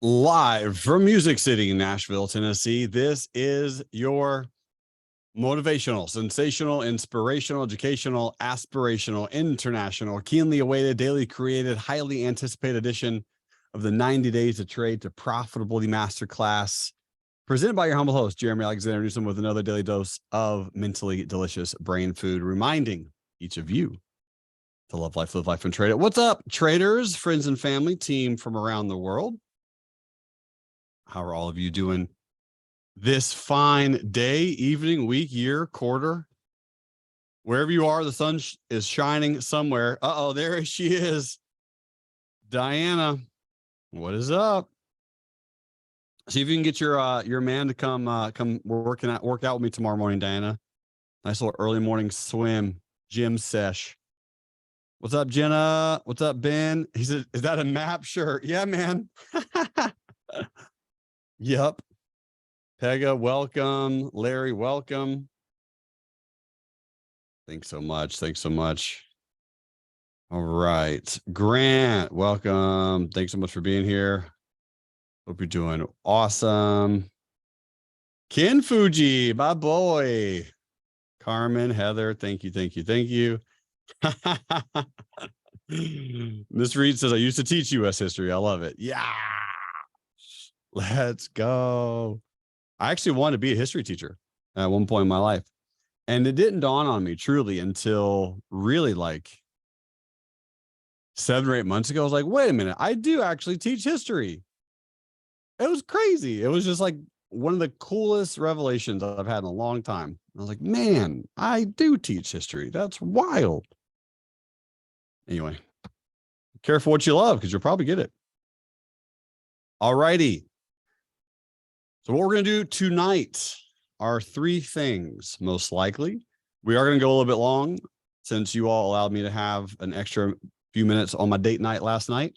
Live from Music City, Nashville, Tennessee. This is your motivational, sensational, inspirational, educational, aspirational, international, keenly awaited, daily created, highly anticipated edition of the 90 Days to Trade to Profitably Masterclass, presented by your humble host, Jeremy Alexander Newsome, with another daily dose of mentally delicious brain food, reminding each of you to love life, live life, and trade it. What's up, traders, friends and family, team from around the world? How are all of you doing this fine day, evening, week, year, quarter? Wherever you are, the sun is shining somewhere. Uh-oh, there she is. Diana, what is up? See if you can get your man to come work out with me tomorrow morning, Diana. Nice little early morning swim, gym sesh. What's up, Jenna? What's up, Ben? He said, is that a map shirt? Yeah, man. Yep. Pega, welcome. Larry, welcome. Thanks so much. Thanks so much. All right. Grant, welcome. Thanks so much for being here. Hope you're doing awesome. Ken Fuji, my boy. Carmen, Heather, thank you, thank you, thank you. Miss Reed says, I used to teach U.S. history. I love it. Yeah. Let's go. I actually wanted to be a history teacher at one point in my life. And it didn't dawn on me truly until really like 7 or 8 months ago. I was like, wait a minute, I do actually teach history. It was crazy. It was just like one of the coolest revelations I've had in a long time. I was like, man, I do teach history. That's wild. Anyway, careful what you love because you'll probably get it. All righty. So what we're going to do tonight are 3 things, most likely. We are going to go a little bit long since you all allowed me to have an extra few minutes on my date night last night.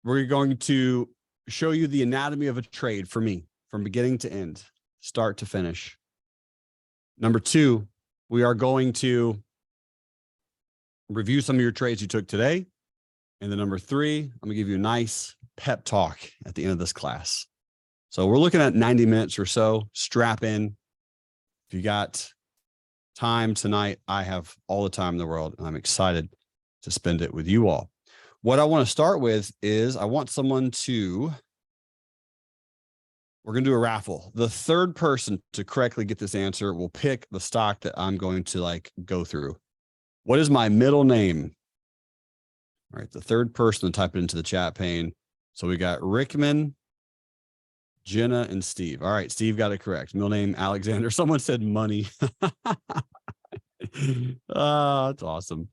We're going to show you the anatomy of a trade for me from beginning to end, start to finish. Number 2, we are going to review some of your trades you took today. And then number 3, I'm going to give you a nice pep talk at the end of this class. So we're looking at 90 minutes or so. Strap in. If you got time tonight, I have all the time in the world, and I'm excited to spend it with you all. What I want to start with is I want someone to, we're going to do a raffle. The third person to correctly get this answer will pick the stock that I'm going to go through. What is my middle name? All right, the third person to type it into the chat pane. So we got Rickman, Jenna, and Steve. All right, Steve got it correct. Middle name, Alexander. Someone said money. Oh, that's awesome.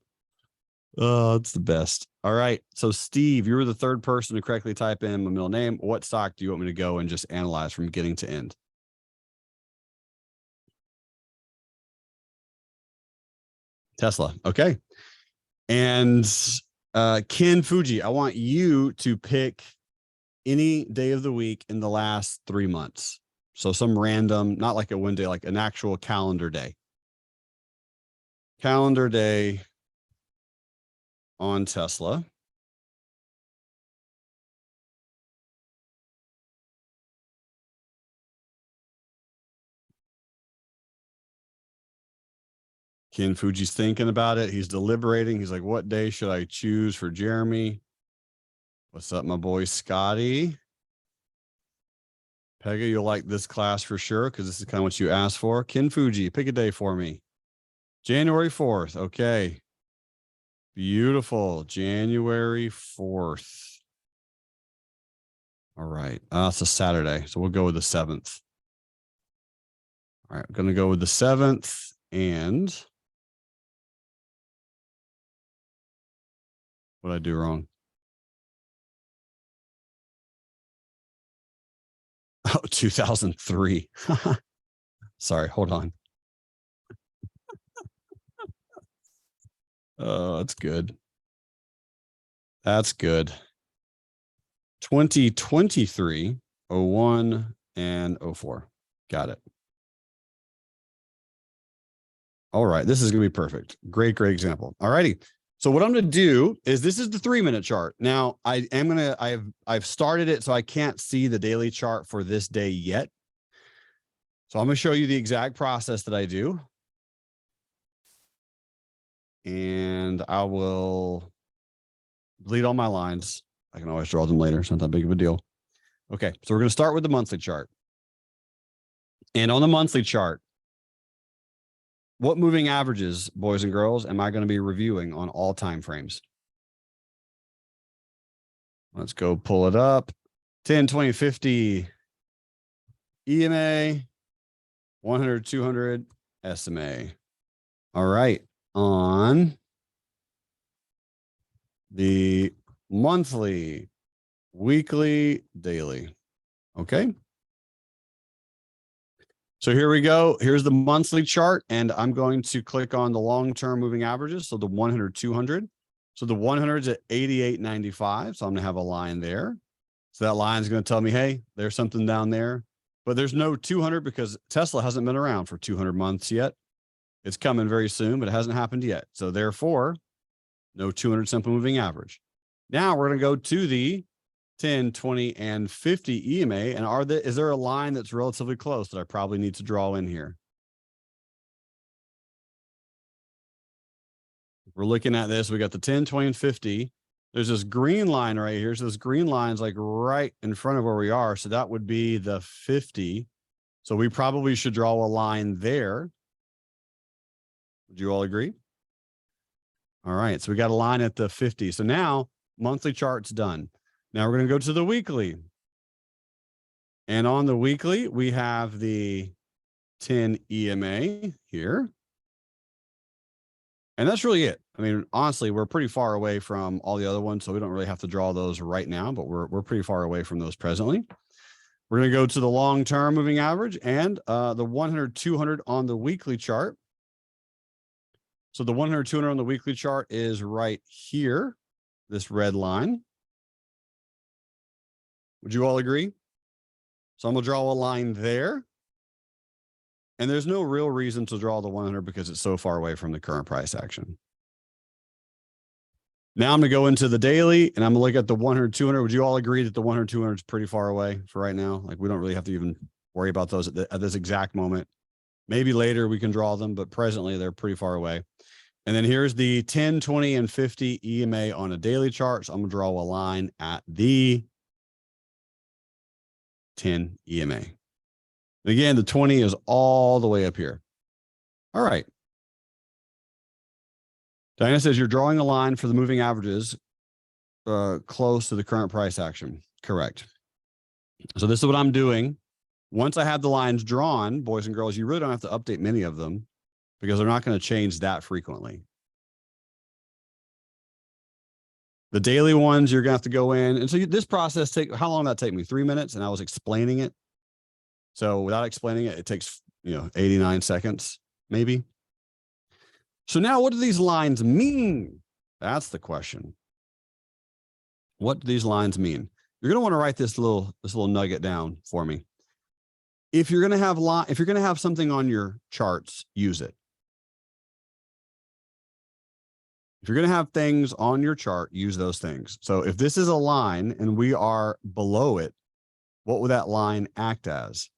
Oh, it's the best. All right, so Steve, you were the third person to correctly type in my middle name. What stock do you want me to go and just analyze from beginning to end? Tesla. Okay. And Ken Fuji, I want you to pick any day of the week in the last 3 months. So some random, not like a one day, like an actual calendar day. Calendar day on Tesla. Ken Fuji's thinking about it. He's deliberating. He's like, what day should I choose for Jeremy? What's up, my boy, Scotty? Pega, you'll like this class for sure because this is kind of what you asked for. Ken Fuji, pick a day for me. January 4th. Okay. Beautiful. January 4th. All right. It's a Saturday, so we'll go with the 7th. All right. I'm going to go with the 7th and what did I do wrong? Oh, 2003. Sorry, hold on. Oh, that's good. That's good. 2023, 01, and 04. Got it. All right, this is going to be perfect. Great, great example. All righty. So what I'm going to do is this is the 3-minute chart. Now I've started it, so I can't see the daily chart for this day yet. So I'm going to show you the exact process that I do. And I will delete all my lines. I can always draw them later. It's not that big of a deal. Okay, so we're going to start with the monthly chart. And on the monthly chart, what moving averages, boys and girls, am I going to be reviewing on all time frames? Let's go pull it up. 10, 20, 50 EMA, 100, 200 SMA. All right. On the monthly, weekly, daily. Okay. So here we go. Here's the monthly chart, and I'm going to click on the long-term moving averages. So the 100, 200. So the 100 is at 88.95. So I'm going to have a line there. So that line is going to tell me, hey, there's something down there. But there's no 200 because Tesla hasn't been around for 200 months yet. It's coming very soon, but it hasn't happened yet. So therefore, no 200 simple moving average. Now we're going to go to the 10, 20, and 50 EMA. And is there a line that's relatively close that I probably need to draw in here? We're looking at this. We got the 10, 20, and 50. There's this green line right here. So this green line's like right in front of where we are. So that would be the 50. So we probably should draw a line there. Would you all agree? All right. So we got a line at the 50. So now monthly chart's done. Now we're going to go to the weekly. And on the weekly, we have the 10 EMA here. And that's really it. I mean, honestly, we're pretty far away from all the other ones, so we don't really have to draw those right now, but we're pretty far away from those presently. We're going to go to the long-term moving average and the 100, 200 on the weekly chart. So the 100, 200 on the weekly chart is right here, this red line. Would you all agree? So I'm going to draw a line there. And there's no real reason to draw the 100 because it's so far away from the current price action. Now I'm going to go into the daily and I'm going to look at the 100, 200. Would you all agree that the 100, 200 is pretty far away for right now? Like we don't really have to even worry about those at this exact moment. Maybe later we can draw them, but presently they're pretty far away. And then here's the 10, 20, and 50 EMA on a daily chart. So I'm going to draw a line at the 10 EMA. And again, the 20 is all the way up here. All right. Diana says you're drawing a line for the moving averages close to the current price action. Correct. So this is what I'm doing. Once I have the lines drawn, boys and girls, you really don't have to update many of them because they're not going to change that frequently. The daily ones, you're going to have to go in. And so this process how long did that take me? 3 minutes. And I was explaining it. So without explaining it, it takes, 89 seconds, maybe. So now what do these lines mean? That's the question. What do these lines mean? You're going to want to write this little nugget down for me. If you're going to have something on your charts, use it. If you're going to have things on your chart, use those things. So if this is a line and we are below it, what would that line act as?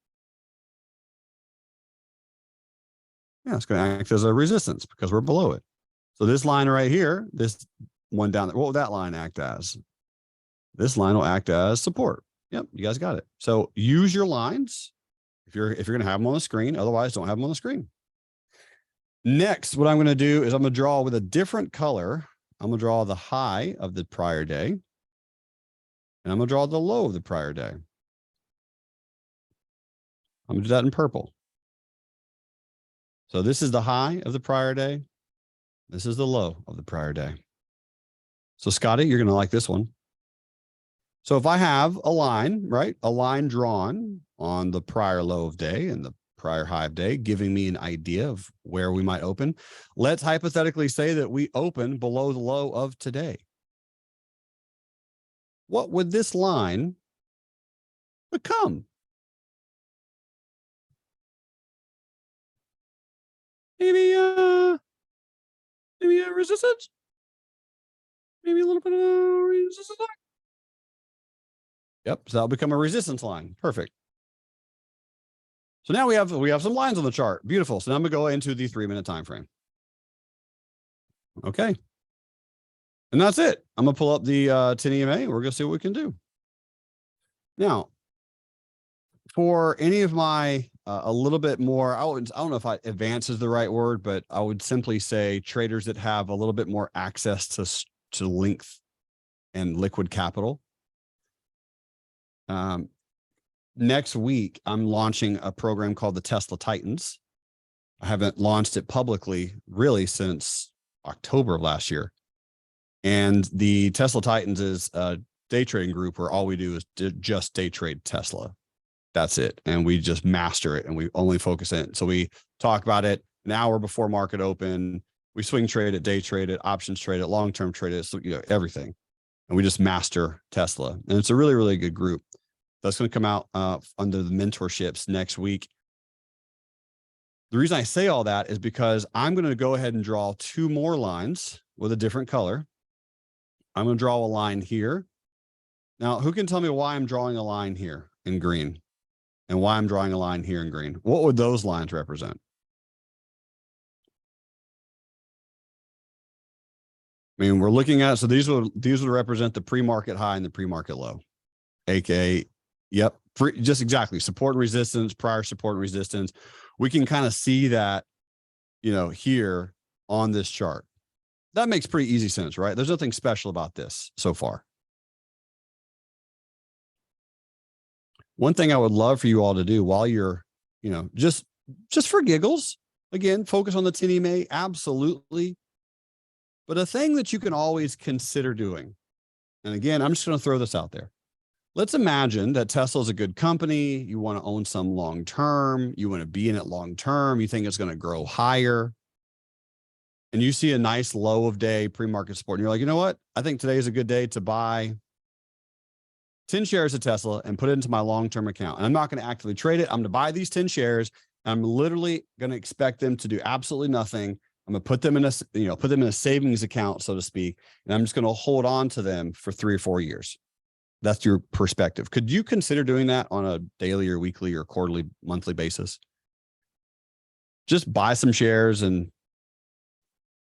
Yeah, it's going to act as a resistance because we're below it. So this line right here, this one down there, what would that line act as? This line will act as support. Yep, you guys got it. So use your lines if you're going to have them on the screen. Otherwise, don't have them on the screen. Next, what I'm going to do is I'm going to draw with a different color. I'm going to draw the high of the prior day. And I'm going to draw the low of the prior day. I'm going to do that in purple. So this is the high of the prior day. This is the low of the prior day. So Scotty, you're going to like this one. So if I have a line, right, a line drawn on the prior low of day and the prior high of day, giving me an idea of where we might open, let's hypothetically say that we open below the low of today. What would this line become? Maybe a resistance? maybe a little bit of resistance line. Yep, so that'll become a resistance line. Perfect. So now we have some lines on the chart. Beautiful. So now I'm gonna go into the 3-minute time frame. Okay. And that's it. I'm gonna pull up the 10 EMA. We're gonna see what we can do. Now, for any of my a little bit more, I don't know if advanced is the right word, but I would simply say traders that have a little bit more access to length and liquid capital. Next week, I'm launching a program called the Tesla Titans. I haven't launched it publicly really since October of last year. And the Tesla Titans is a day trading group where all we do is just day trade Tesla. That's it. And we just master it and we only focus in. So we talk about it an hour before market open. We swing trade it, day trade it, options trade it, long-term trade it, so, everything. And we just master Tesla. And it's a really, really good group. That's going to come out under the mentorships next week. The reason I say all that is because I'm going to go ahead and draw 2 more lines with a different color. I'm going to draw a line here. Now, who can tell me why I'm drawing a line here in green and why I'm drawing a line here in green? What would those lines represent? I mean, we're looking at, so these would represent the pre-market high and the pre-market low, aka, yep, just exactly support and resistance, prior support and resistance. We can kind of see that, here on this chart. That makes pretty easy sense, right? There's nothing special about this so far. One thing I would love for you all to do while you're, just for giggles, again, focus on the 10 EMA, absolutely. But a thing that you can always consider doing, and again, I'm just going to throw this out there. Let's imagine that Tesla is a good company. You want to own some long-term. You want to be in it long-term. You think it's going to grow higher. And you see a nice low of day pre-market support. And you're like, you know what? I think today is a good day to buy 10 shares of Tesla and put it into my long-term account. And I'm not going to actively trade it. I'm going to buy these 10 shares. And I'm literally going to expect them to do absolutely nothing. I'm going to put them in a savings account, so to speak. And I'm just going to hold on to them for 3 or 4 years. That's your perspective. Could you consider doing that on a daily or weekly or quarterly, monthly basis? Just buy some shares. And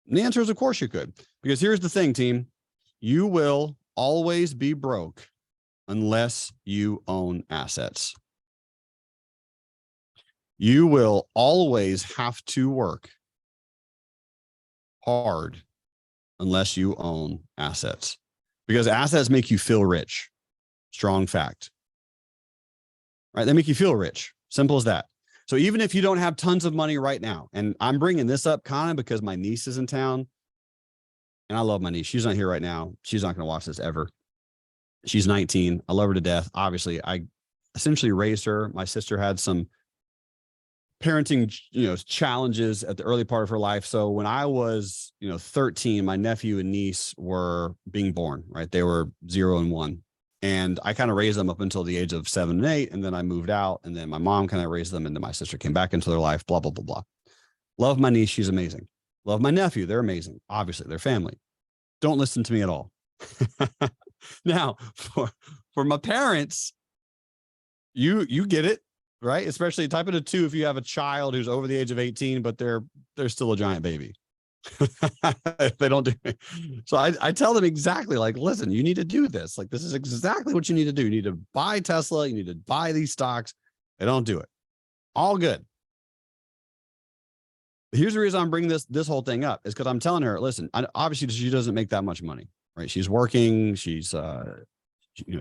the answer is, of course you could, because here's the thing, team. You will always be broke unless you own assets. You will always have to work hard unless you own assets, because assets make you feel rich. Strong fact, right? They make you feel rich. Simple as that. So even if you don't have tons of money right now, and I'm bringing this up kind of because my niece is in town, and I love my niece. She's not here right now. She's not going to watch this ever. She's 19. I love her to death. Obviously, I essentially raised her. My sister had some parenting, challenges at the early part of her life. So when I was, 13, my nephew and niece were being born, right? They were 0 and 1. And I kind of raised them up until the age of 7 and 8. And then I moved out, and then my mom kind of raised them. And then my sister came back into their life, blah, blah, blah, blah. Love my niece. She's amazing. Love my nephew. They're amazing. Obviously, they're family. Don't listen to me at all. Now, for my parents, you get it, right? Especially type it a 2 if you have a child who's over the age of 18, but they're still a giant baby. If they don't do it. So I tell them exactly, like, listen, you need to do this. Like, this is exactly what you need to do. You need to buy Tesla. You need to buy these stocks. They don't do it. All good. Here's the reason I'm bringing this whole thing up is because I'm telling her, listen, obviously she doesn't make that much money, right? She's working. She's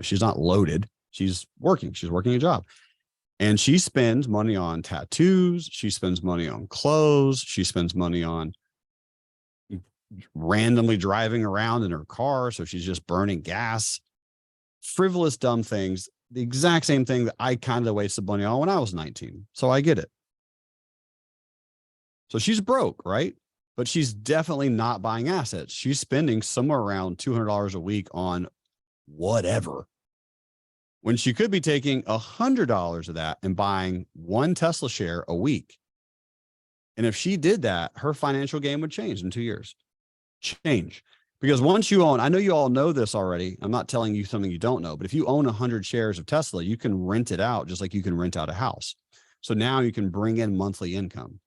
she's not loaded. She's working. She's working a job. And she spends money on tattoos. She spends money on clothes. She spends money on randomly driving around in her car. So she's just burning gas, frivolous, dumb things, the exact same thing that I kind of wasted money on when I was 19. So I get it. So she's broke, right? But she's definitely not buying assets. She's spending somewhere around $200 a week on whatever, when she could be taking $100 of that and buying 1 Tesla share a week. And if she did that, her financial game would change in 2 years. Change. Because once you own, I know you all know this already. I'm not telling you something you don't know, but if you own 100 shares of Tesla, you can rent it out just like you can rent out a house. So now you can bring in monthly income.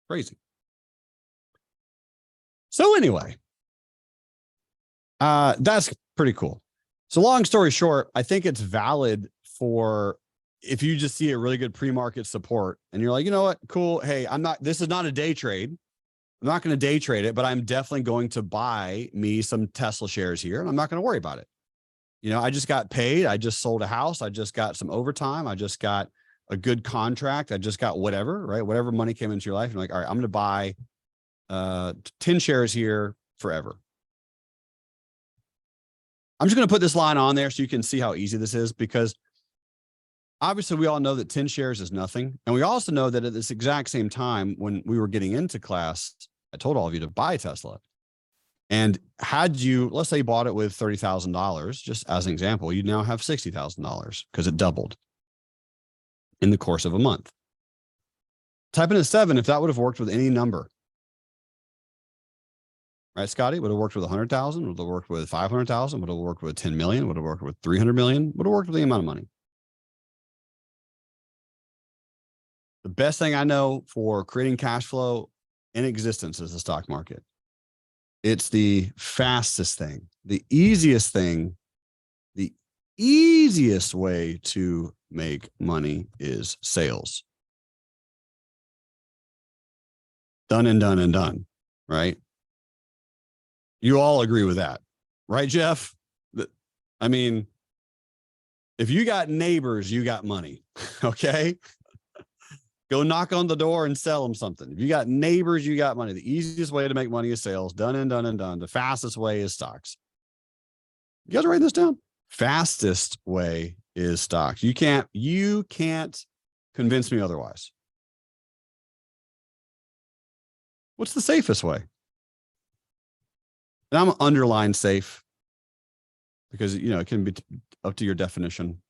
Crazy. So anyway, that's pretty cool. So long story short, I think it's valid for if you just see a really good pre-market support and you're like, you know what, cool. Hey, this is not a day trade. I'm not going to day trade it, but I'm definitely going to buy me some Tesla shares here and I'm not going to worry about it. You know, I just got paid. I just sold a house. I just got some overtime. I just got a good contract. I just got whatever, right? Whatever money came into your life. You're like, all right, I'm going to buy 10 shares here forever. I'm just going to put this line on there so you can see how easy this is, because obviously we all know that 10 shares is nothing. And we also know that at this exact same time, when we were getting into class, I told all of you to buy Tesla. And had you, let's say you bought it with $30,000, just as an example, you now have $60,000 because it doubled in the course of a month. Type in a 7 if that would have worked with any number. Right, Scotty? Would have worked with 100,000, would have worked with 500,000, would have worked with 10 million, would have worked with 300 million, would have worked with the amount of money. The best thing I know for creating cash flow in existence is the stock market. It's the fastest thing, the easiest thing. The easiest way to make money is sales. Done and done and done, right? You all agree with that, right, Jeff? I mean, if you got neighbors, you got money, okay? Go knock on the door and sell them something. If you got neighbors, you got money. The easiest way to make money is sales. Done and done and done. The fastest way is stocks. You guys write this down? Fastest way is stocks. You can't convince me otherwise. What's the safest way? And I'm underline safe because, you know, it can be up to your definition.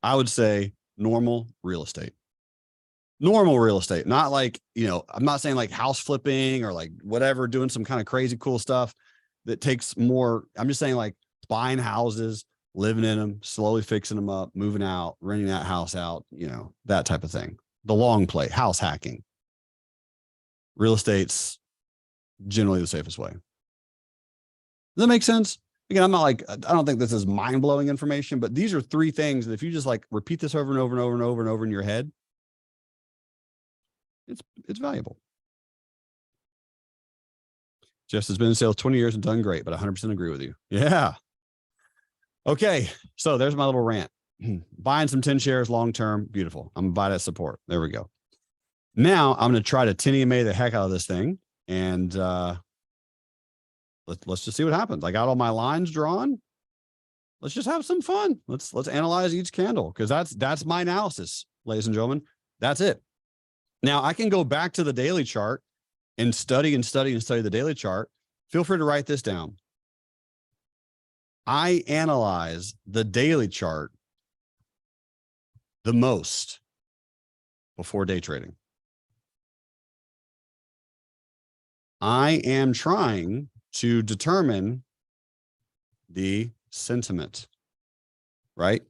I would say normal real estate. Normal real estate, not like, you know, I'm not saying like house flipping or like whatever, doing some kind of crazy cool stuff that takes more. I'm just saying like buying houses, living in them, slowly fixing them up, moving out, renting that house out, you know, that type of thing. The long play, house hacking. Real estate's generally the safest way. Does that make sense? Again, I'm not like, I don't think this is mind-blowing information, but these are three things that if you just like repeat this over and over and over and over and over in your head, it's valuable. Jess has been in sales 20 years and done great, but 100% agree with you. Yeah. Okay. So there's my little rant. Buying some 10 shares long-term, beautiful. I'm gonna buy that support. There we go. Now I'm going to try to Tinny May the heck out of this thing. And let's just see what happens. I got all my lines drawn. Let's just have some fun. Let's analyze each candle, because that's my analysis, ladies and gentlemen. That's it. Now I can go back to the daily chart and study the daily chart. Feel free to write this down. I analyze the daily chart the most before day trading. I am trying to determine the sentiment, right?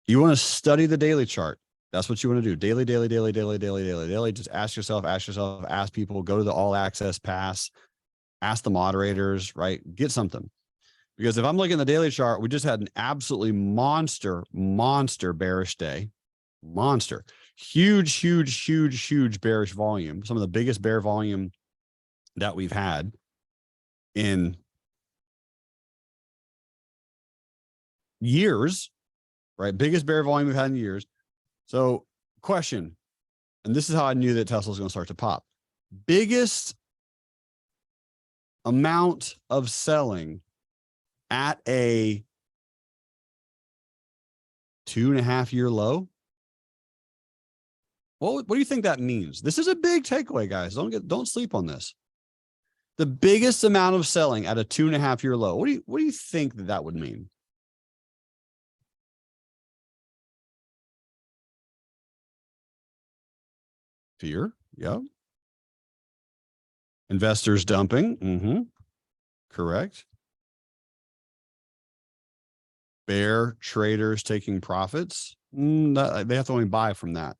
You want to study the daily chart. That's what you want to do. Daily. Just ask yourself, ask people, go to the all access pass, ask the moderators, right? Get something. Because if I'm looking at the daily chart, we just had an absolutely monster bearish day. Monster. Huge bearish volume. Some of the biggest bear volume that we've had in years, right? Biggest bear volume we've had in years. So question, and this is how I knew that Tesla was going to start to pop. Biggest amount of selling at a 2.5-year low. What do you think that means? This is a big takeaway, guys. Don't sleep on this. The biggest amount of selling at a 2.5-year low. What do you think that would mean? Fear. Yep. Investors dumping. Correct. Bear traders taking profits. They have to only buy from that.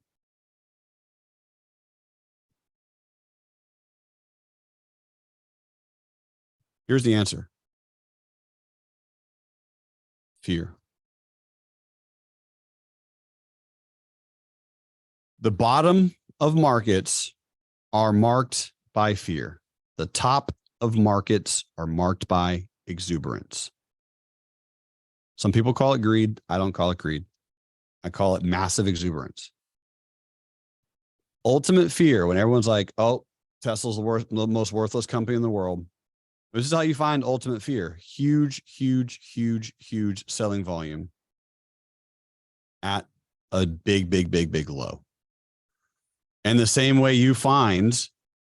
Here's the answer. Fear. The bottom of markets are marked by fear. The top of markets are marked by exuberance. Some people call it greed. I don't call it greed. I call it massive exuberance. Ultimate fear, when everyone's like, oh, Tesla's the most worthless company in the world. This is how you find ultimate fear. Huge, huge, huge, huge selling volume at a big, big, big, big low. And the same way you find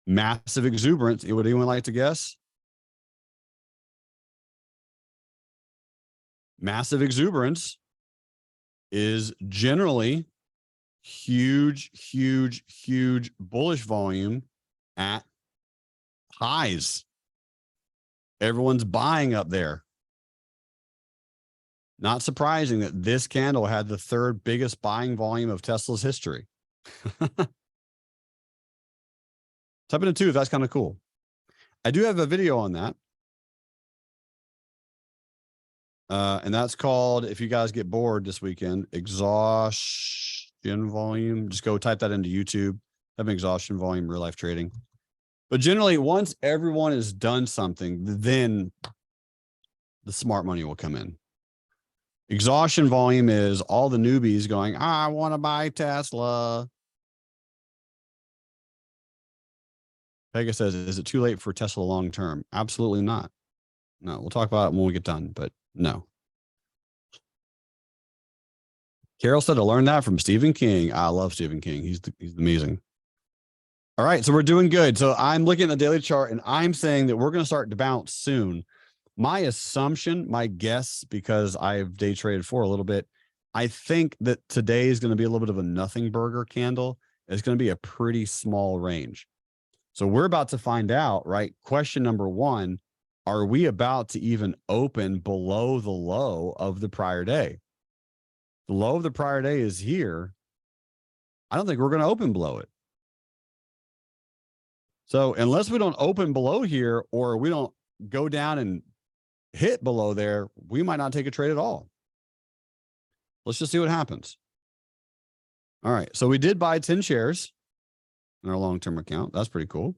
massive exuberance, would anyone like to guess? Massive exuberance is generally huge, huge, huge bullish volume at highs. Everyone's buying up there. Not surprising that this candle had the third biggest buying volume of Tesla's history. Type in a 2 if that's kind of cool. I do have a video on that. And that's called, if you guys get bored this weekend, exhaustion volume. Just go type that into YouTube. Have an exhaustion volume, real life trading. But generally, once everyone has done something, then the smart money will come in. Exhaustion volume is all the newbies going, I want to buy Tesla. Pega says, is it too late for Tesla long term? Absolutely not. No, we'll talk about it when we get done, but no. Carol said to learn that from Stephen King. I love Stephen King. He's amazing. All right, so we're doing good. So I'm looking at the daily chart and I'm saying that we're going to start to bounce soon. My assumption, my guess, because I've day traded for a little bit, I think that today is going to be a little bit of a nothing burger candle. It's going to be a pretty small range. So we're about to find out, right? Question number one, are we about to even open below the low of the prior day? The low of the prior day is here. I don't think we're going to open below it. So unless we don't open below here or we don't go down and hit below there, we might not take a trade at all. Let's just see what happens. All right. So we did buy 10 shares in our long-term account. That's pretty cool.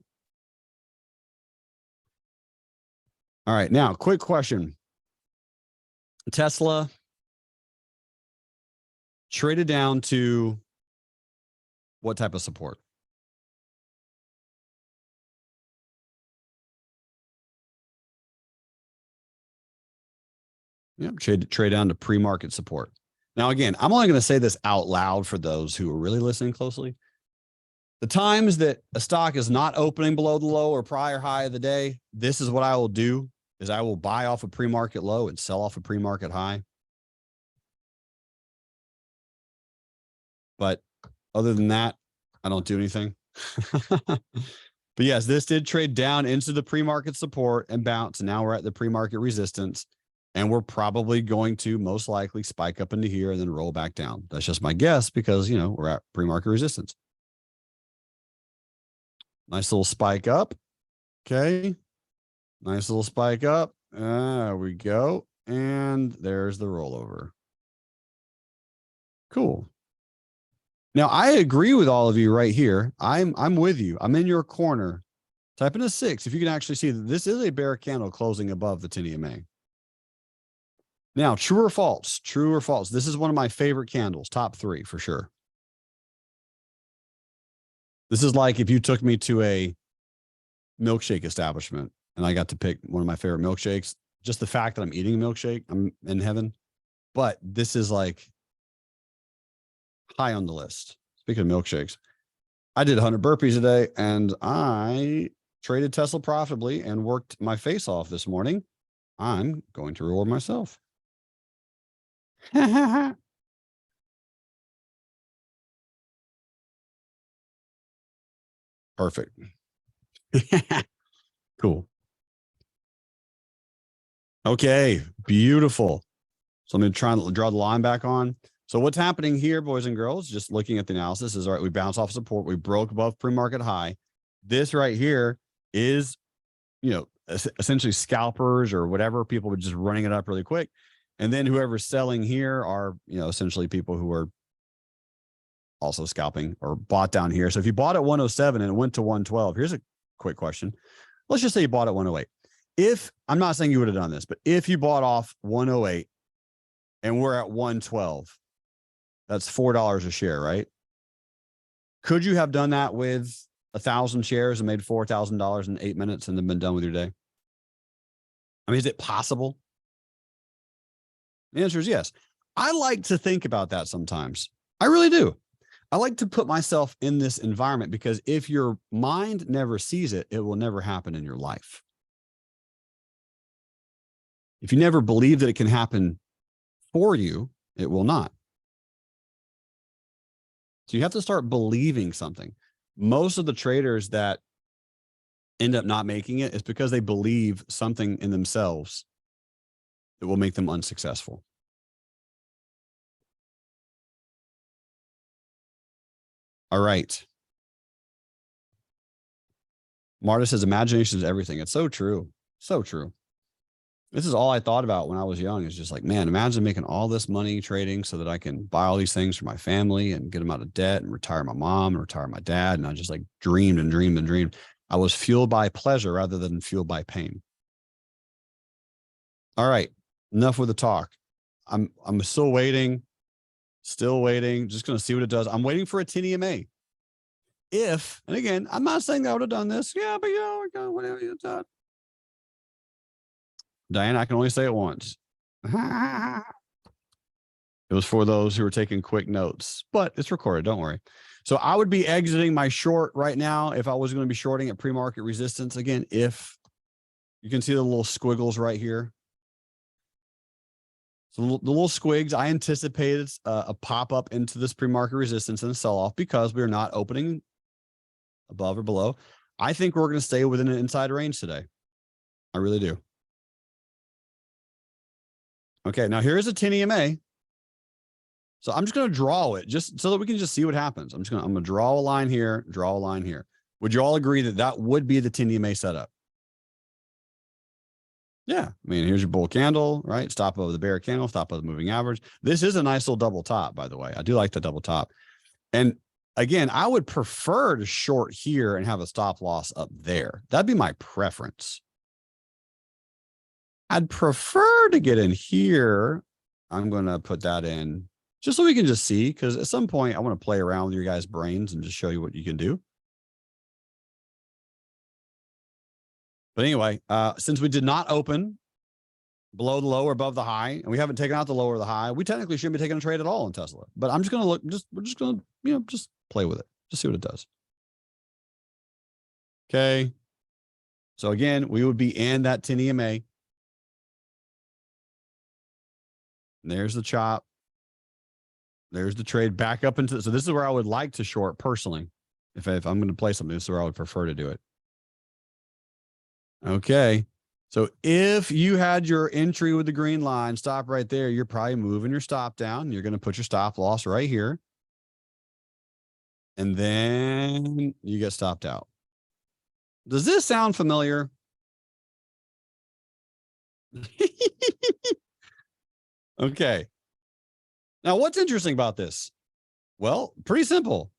All right. Now, quick question. Tesla traded down to what type of support? Yep, trade down to pre-market support. Now, again, I'm only going to say this out loud for those who are really listening closely. The times that a stock is not opening below the low or prior high of the day, this is what I will do, is I will buy off a pre-market low and sell off a pre-market high. But other than that, I don't do anything. But yes, this did trade down into the pre-market support and bounce. And now we're at the pre-market resistance. And we're probably going to most likely spike up into here and then roll back down. That's just my guess because, we're at pre-market resistance. Nice little spike up. Okay. Nice little spike up. There we go. And there's the rollover. Cool. Now, I agree with all of you right here. I'm with you. I'm in your corner. Type in a 6 if you can actually see that this is a bear candle closing above the 10 EMA. Now, true or false? True or false? This is one of my favorite candles, top 3 for sure. This is like if you took me to a milkshake establishment and I got to pick one of my favorite milkshakes. Just the fact that I'm eating a milkshake, I'm in heaven. But this is like high on the list. Speaking of milkshakes, I did 100 burpees a day and I traded Tesla profitably and worked my face off this morning. I'm going to reward myself. Perfect. Cool. Okay, beautiful. So I'm going to try and draw the line back on. So what's happening here, boys and girls, just looking at the analysis is, all right, we bounced off support. We broke above pre-market high. This right here is, essentially scalpers or whatever, people were just running it up really quick. And then whoever's selling here are, essentially people who are also scalping or bought down here. So if you bought at 107 and it went to 112, here's a quick question. Let's just say you bought at 108. If, I'm not saying you would have done this, but if you bought off 108 and we're at 112, that's $4 a share, right? Could you have done that with 1,000 shares and made $4,000 in 8 minutes and then been done with your day? I mean, is it possible? The answer is yes. I like to think about that sometimes. I really do. I like to put myself in this environment because if your mind never sees it, it will never happen in your life. If you never believe that it can happen for you, it will not. So you have to start believing something. Most of the traders that end up not making it is because they believe something in themselves that will make them unsuccessful. All right. Marta says, imagination is everything. It's so true. So true. This is all I thought about when I was young. It's just like, man, imagine making all this money trading so that I can buy all these things for my family and get them out of debt and retire my mom and retire my dad. And I just like dreamed and dreamed and dreamed. I was fueled by pleasure rather than fueled by pain. All right. Enough with the talk. I'm still waiting, just going to see what it does. I'm waiting for a 10 EMA. If, and again, I'm not saying I would have done this. Yeah, but whatever you done. Diane, I can only say it once. It was for those who were taking quick notes, but it's recorded. Don't worry. So I would be exiting my short right now if I was going to be shorting at pre-market resistance. Again, if you can see the little squiggles right here. So the little squigs, I anticipated a pop up into this pre-market resistance and a sell off because we're not opening above or below. I think we're going to stay within an inside range today. I really do. Okay, now here's a 10 EMA. So I'm just going to draw it just so that we can just see what happens. I'm going to draw a line here, draw a line here. Would you all agree that that would be the 10 EMA setup? Yeah, I mean, here's your bull candle, right? Stop over the bear candle, stop over the moving average. This is a nice little double top, by the way. I do like the double top. And again, I would prefer to short here and have a stop loss up there. That'd be my preference. I'd prefer to get in here. I'm going to put that in just so we can just see, because at some point I want to play around with your guys' brains and just show you what you can do. But anyway, since we did not open below the low or above the high, and we haven't taken out the low or the high, we technically shouldn't be taking a trade at all in Tesla. But I'm just going to look, we're just going to, just play with it. Just see what it does. Okay. So again, we would be in that 10 EMA. And there's the chop. There's the trade back up into, so this is where I would like to short personally. If I'm going to play something, this is where I would prefer to do it. Okay. So if you had your entry with the green line, stop right there, you're probably moving your stop down. You're going to put your stop loss right here. And then you get stopped out. Does this sound familiar? Okay. Now, what's interesting about this? Well, pretty simple.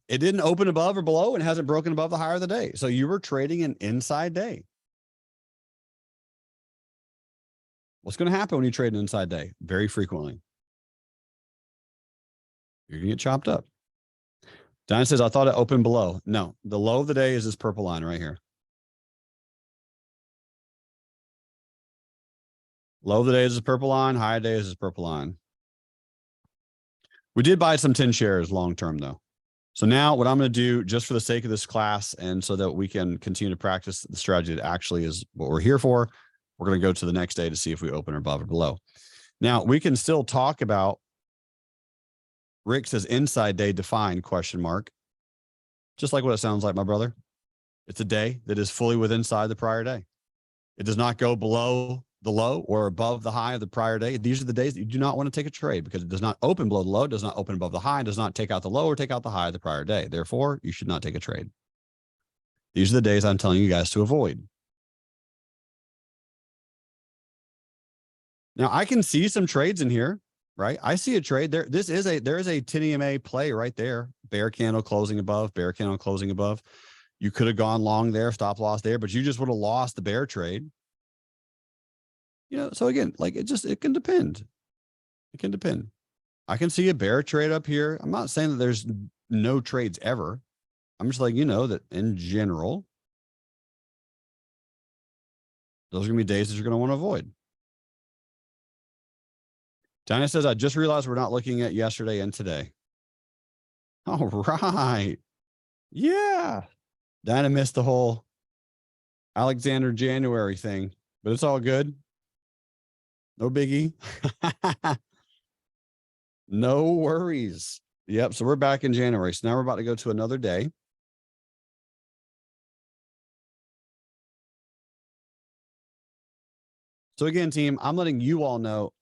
It didn't open above or below and hasn't broken above the higher of the day. So you were trading an inside day. What's going to happen when you trade an inside day? Very frequently, you're going to get chopped up. Diane says, I thought it opened below. No, the low of the day is this purple line right here. Low of the day is this purple line. High of the day is this purple line. We did buy some 10 shares long-term though. So now what I'm going to do, just for the sake of this class and so that we can continue to practice the strategy that actually is what we're here for, we're going to go to the next day to see if we open above or below. Now we can still talk about, Rick says inside day defined, question mark. Just like what it sounds like, my brother. It's a day that is fully within inside the prior day. It does not go below the low or above the high of the prior day. These are the days that you do not want to take a trade because it does not open below the low, does not open above the high, does not take out the low or take out the high of the prior day. Therefore, you should not take a trade. These are the days I'm telling you guys to avoid. Now, I can see some trades in here, right? I see a trade there. There is a 10 EMA play right there. Bear candle closing above, bear candle closing above. You could have gone long there, stop loss there, but you just would have lost the bear trade. So again, like it can depend. It can depend. I can see a bear trade up here. I'm not saying that there's no trades ever. I'm just letting you know that in general, those are going to be days that you're going to want to avoid. Dinah says, I just realized we're not looking at yesterday and today. All right. Yeah. Dinah missed the whole Alexander January thing, but it's all good. No biggie. No worries. Yep. So we're back in January. So now we're about to go to another day. So again, team, I'm letting you all know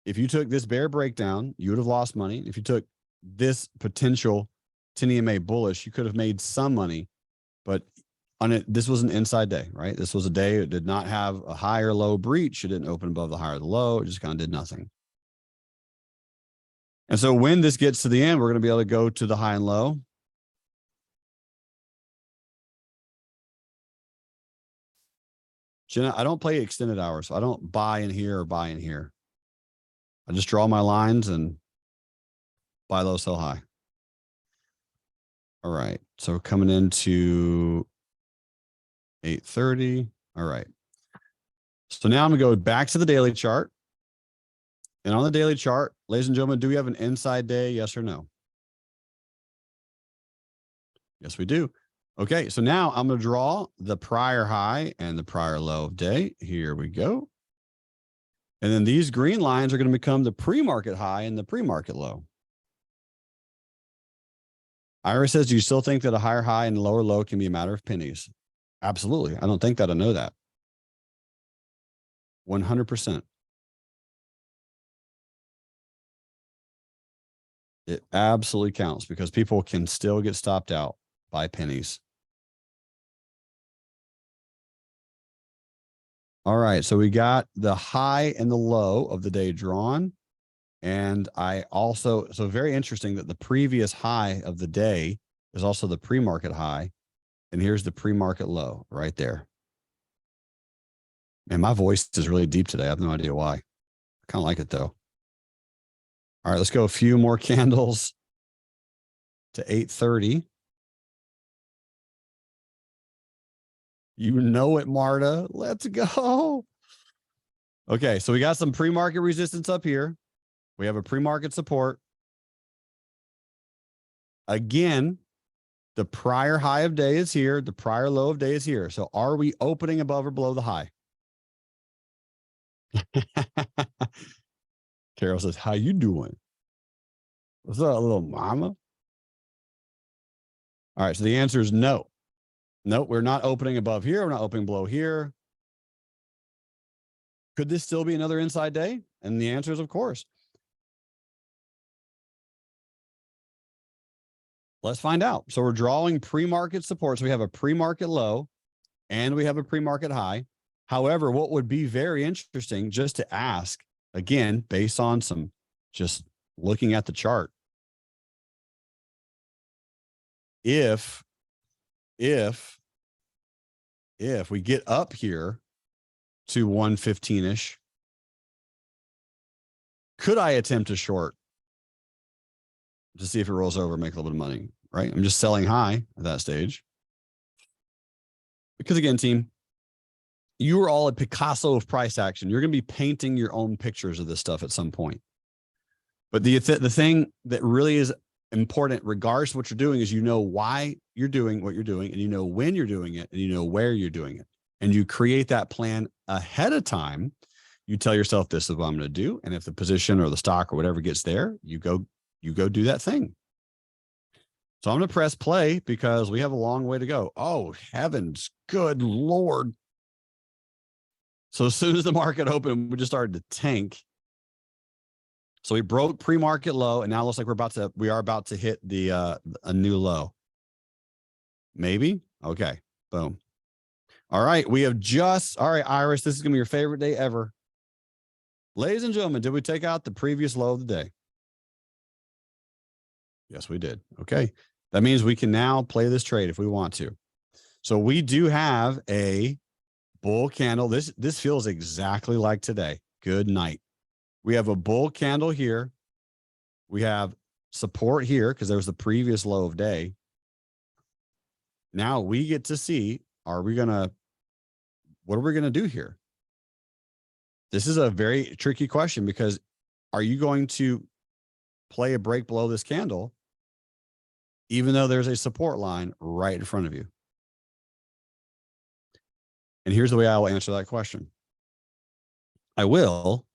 if you took this bear breakdown, you would have lost money. If you took this potential 10 EMA bullish, you could have made some money, but on it, this was an inside day, right? This was a day it did not have a high or low breach. It didn't open above the high or the low. It just kind of did nothing. And so when this gets to the end, we're going to be able to go to the high and low. Jenna, I don't play extended hours. So I don't buy in here or buy in here. I just draw my lines and buy low, sell high. All right. So we're coming into 8:30. All right. So now I'm going to go back to the daily chart. And on the daily chart, ladies and gentlemen, do we have an inside day? Yes or no? Yes, we do. Okay. So now I'm going to draw the prior high and the prior low of day. Here we go. And then these green lines are going to become the pre-market high and the pre-market low. Ira says, do you still think that a higher high and lower low can be a matter of pennies? Absolutely. I don't think that I know that. 100%. It absolutely counts because people can still get stopped out by pennies. All right. So we got the high and the low of the day drawn. And I also, so very interesting that the previous high of the day is also the pre-market high. And here's the pre-market low right there. Man, my voice is really deep today. I have no idea why. I kind of like it though. All right, let's go a few more candles to 8:30. You know it, Marta. Let's go. Okay, so we got some pre-market resistance up here. We have a pre-market support. Again, the prior high of day is here. The prior low of day is here. So are we opening above or below the high? Carol says, how you doing? What's up, little mama? All right, so the answer is no. No, we're not opening above here. We're not opening below here. Could this still be another inside day? And the answer is, of course. Let's find out. So we're drawing pre-market support. So we have a pre-market low and we have a pre-market high. However, what would be very interesting just to ask, again, based on some just looking at the chart, if we get up here to 115-ish, could I attempt a short to see if it rolls over and make a little bit of money, right? I'm just selling high at that stage. Because again, team, you are all a Picasso of price action. You're going to be painting your own pictures of this stuff at some point. But the thing that really is important, regardless of what you're doing, is you know why you're doing what you're doing, and you know when you're doing it, and you know where you're doing it. And you create that plan ahead of time. You tell yourself, this is what I'm going to do. And if the position or the stock or whatever gets there, you go do that thing. So I'm going to press play because we have a long way to go. Oh, heavens, good Lord. So as soon as the market opened, we just started to tank. So we broke pre-market low, and now it looks like we are about to hit the a new low. Maybe? Okay. Boom. All right. All right, Iris, this is going to be your favorite day ever. Ladies and gentlemen, did we take out the previous low of the day? Yes, we did. Okay. That means we can now play this trade if we want to. So we do have a bull candle. This feels exactly like today. Good night. We have a bull candle here. We have support here because there was the previous low of day. Now we get to see, what are we going to do here? This is a very tricky question because are you going to play a break below this candle even though there's a support line right in front of you? And here's the way I will answer that question. I will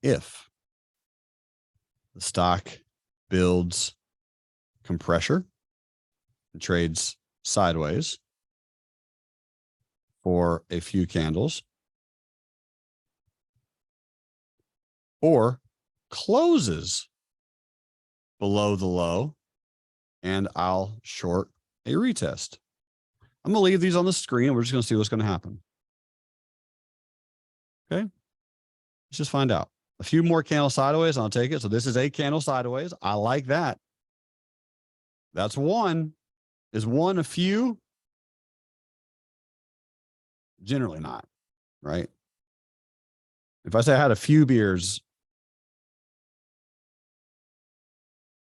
if the stock builds compression and trades sideways for a few candles, or closes below the low, and I'll short a retest. I'm going to leave these on the screen. We're just going to see what's going to happen. Okay. Let's just find out. A few more candles sideways, I'll take it. So this is a candle sideways. I like that. That's one. Is one a few? Generally not, right? If I say I had a few beers,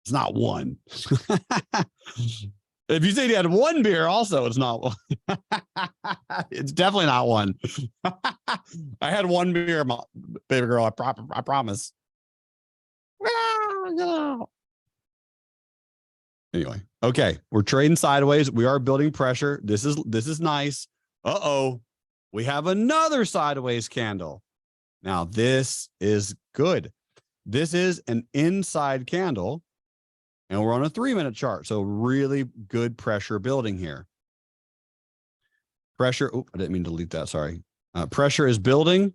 it's not one. If you say you had one beer, also, it's not one. It's definitely not one. I had one beer, my baby girl. I promise. Anyway, okay, we're trading sideways. We are building pressure. This is nice. Uh-oh, we have another sideways candle. Now this is good. This is an inside candle, and we're on a 3-minute chart. So really good pressure building here. Pressure. Oh, I didn't mean to delete that. Sorry. Pressure is building.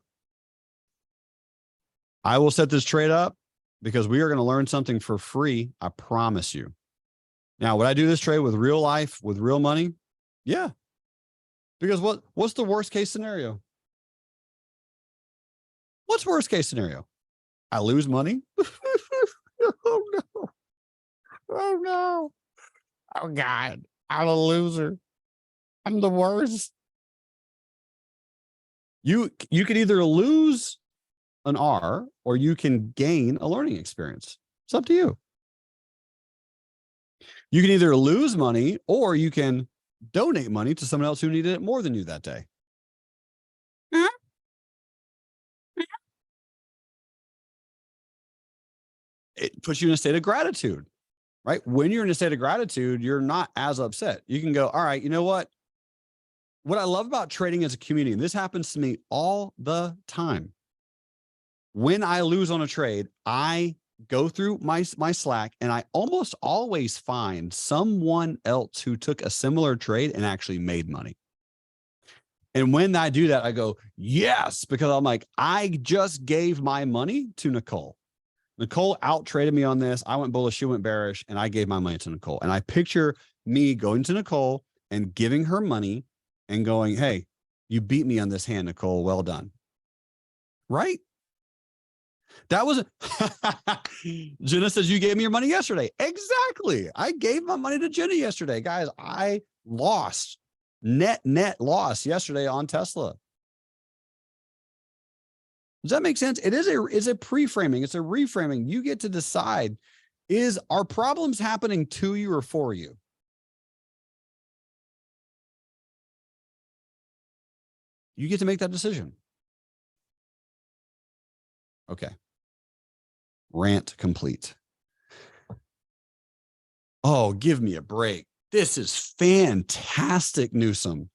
I will set this trade up because we are going to learn something for free. I promise you. Now, would I do this trade with real life, with real money? Yeah. Because what's the worst case scenario? What's worst case scenario? I lose money? Oh, no. Oh, no. Oh, God. I'm a loser. I'm the worst. You could either lose an R or you can gain a learning experience. It's up to you. You can either lose money or you can donate money to someone else who needed it more than you that day. It puts you in a state of gratitude, right? When you're in a state of gratitude, you're not as upset. You can go, all right, you know what? What I love about trading as a community, and this happens to me all the time. When I lose on a trade, I go through my Slack and I almost always find someone else who took a similar trade and actually made money. And when I do that, I go, yes, because I'm like, I just gave my money to Nicole. Nicole out traded me on this. I went bullish, she went bearish, and I gave my money to Nicole. And I picture me going to Nicole and giving her money and going, hey, you beat me on this hand, Nicole. Well done. Right? That was Jenna says you gave me your money yesterday. Exactly. I gave my money to Jenna yesterday. Guys, I lost net loss yesterday on Tesla. Does that make sense? It's a pre-framing. It's a reframing. You get to decide, are problems happening to you or for you? You get to make that decision. Okay. Rant complete. Oh, give me a break. This is fantastic, Newsome.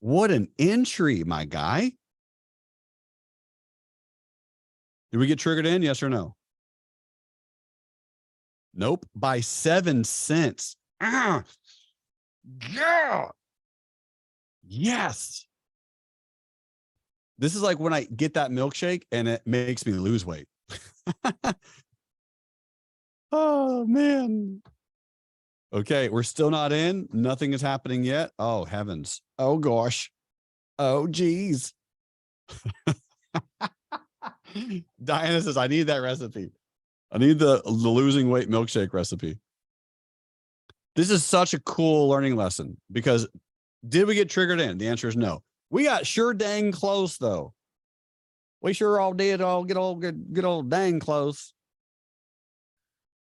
What an entry, my guy. Did we get triggered in? Yes or no? Nope, by 7 cents. Yeah. Yes. This is like when I get that milkshake and it makes me lose weight. Oh, man. Okay, we're still not in. Nothing is happening yet. Oh, heavens. Oh, gosh. Oh, geez. Diana says, I need that recipe. I need the losing weight milkshake recipe. This is such a cool learning lesson because did we get triggered in? The answer is no. We got sure dang close, though. We sure all did all get old dang close.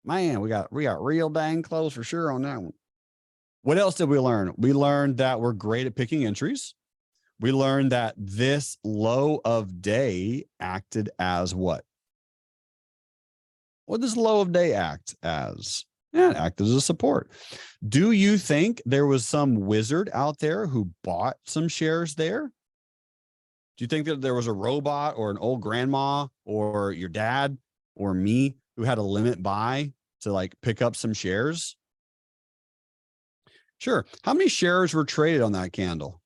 Man, we got real dang close for sure on that one. What else did we learn? We learned that we're great at picking entries. We learned that this low of day acted as what? What does low of day act as? Yeah, it acted as a support. Do you think there was some wizard out there who bought some shares there? Do you think that there was a robot or an old grandma or your dad or me who had a limit buy to like pick up some shares? Sure. How many shares were traded on that candle?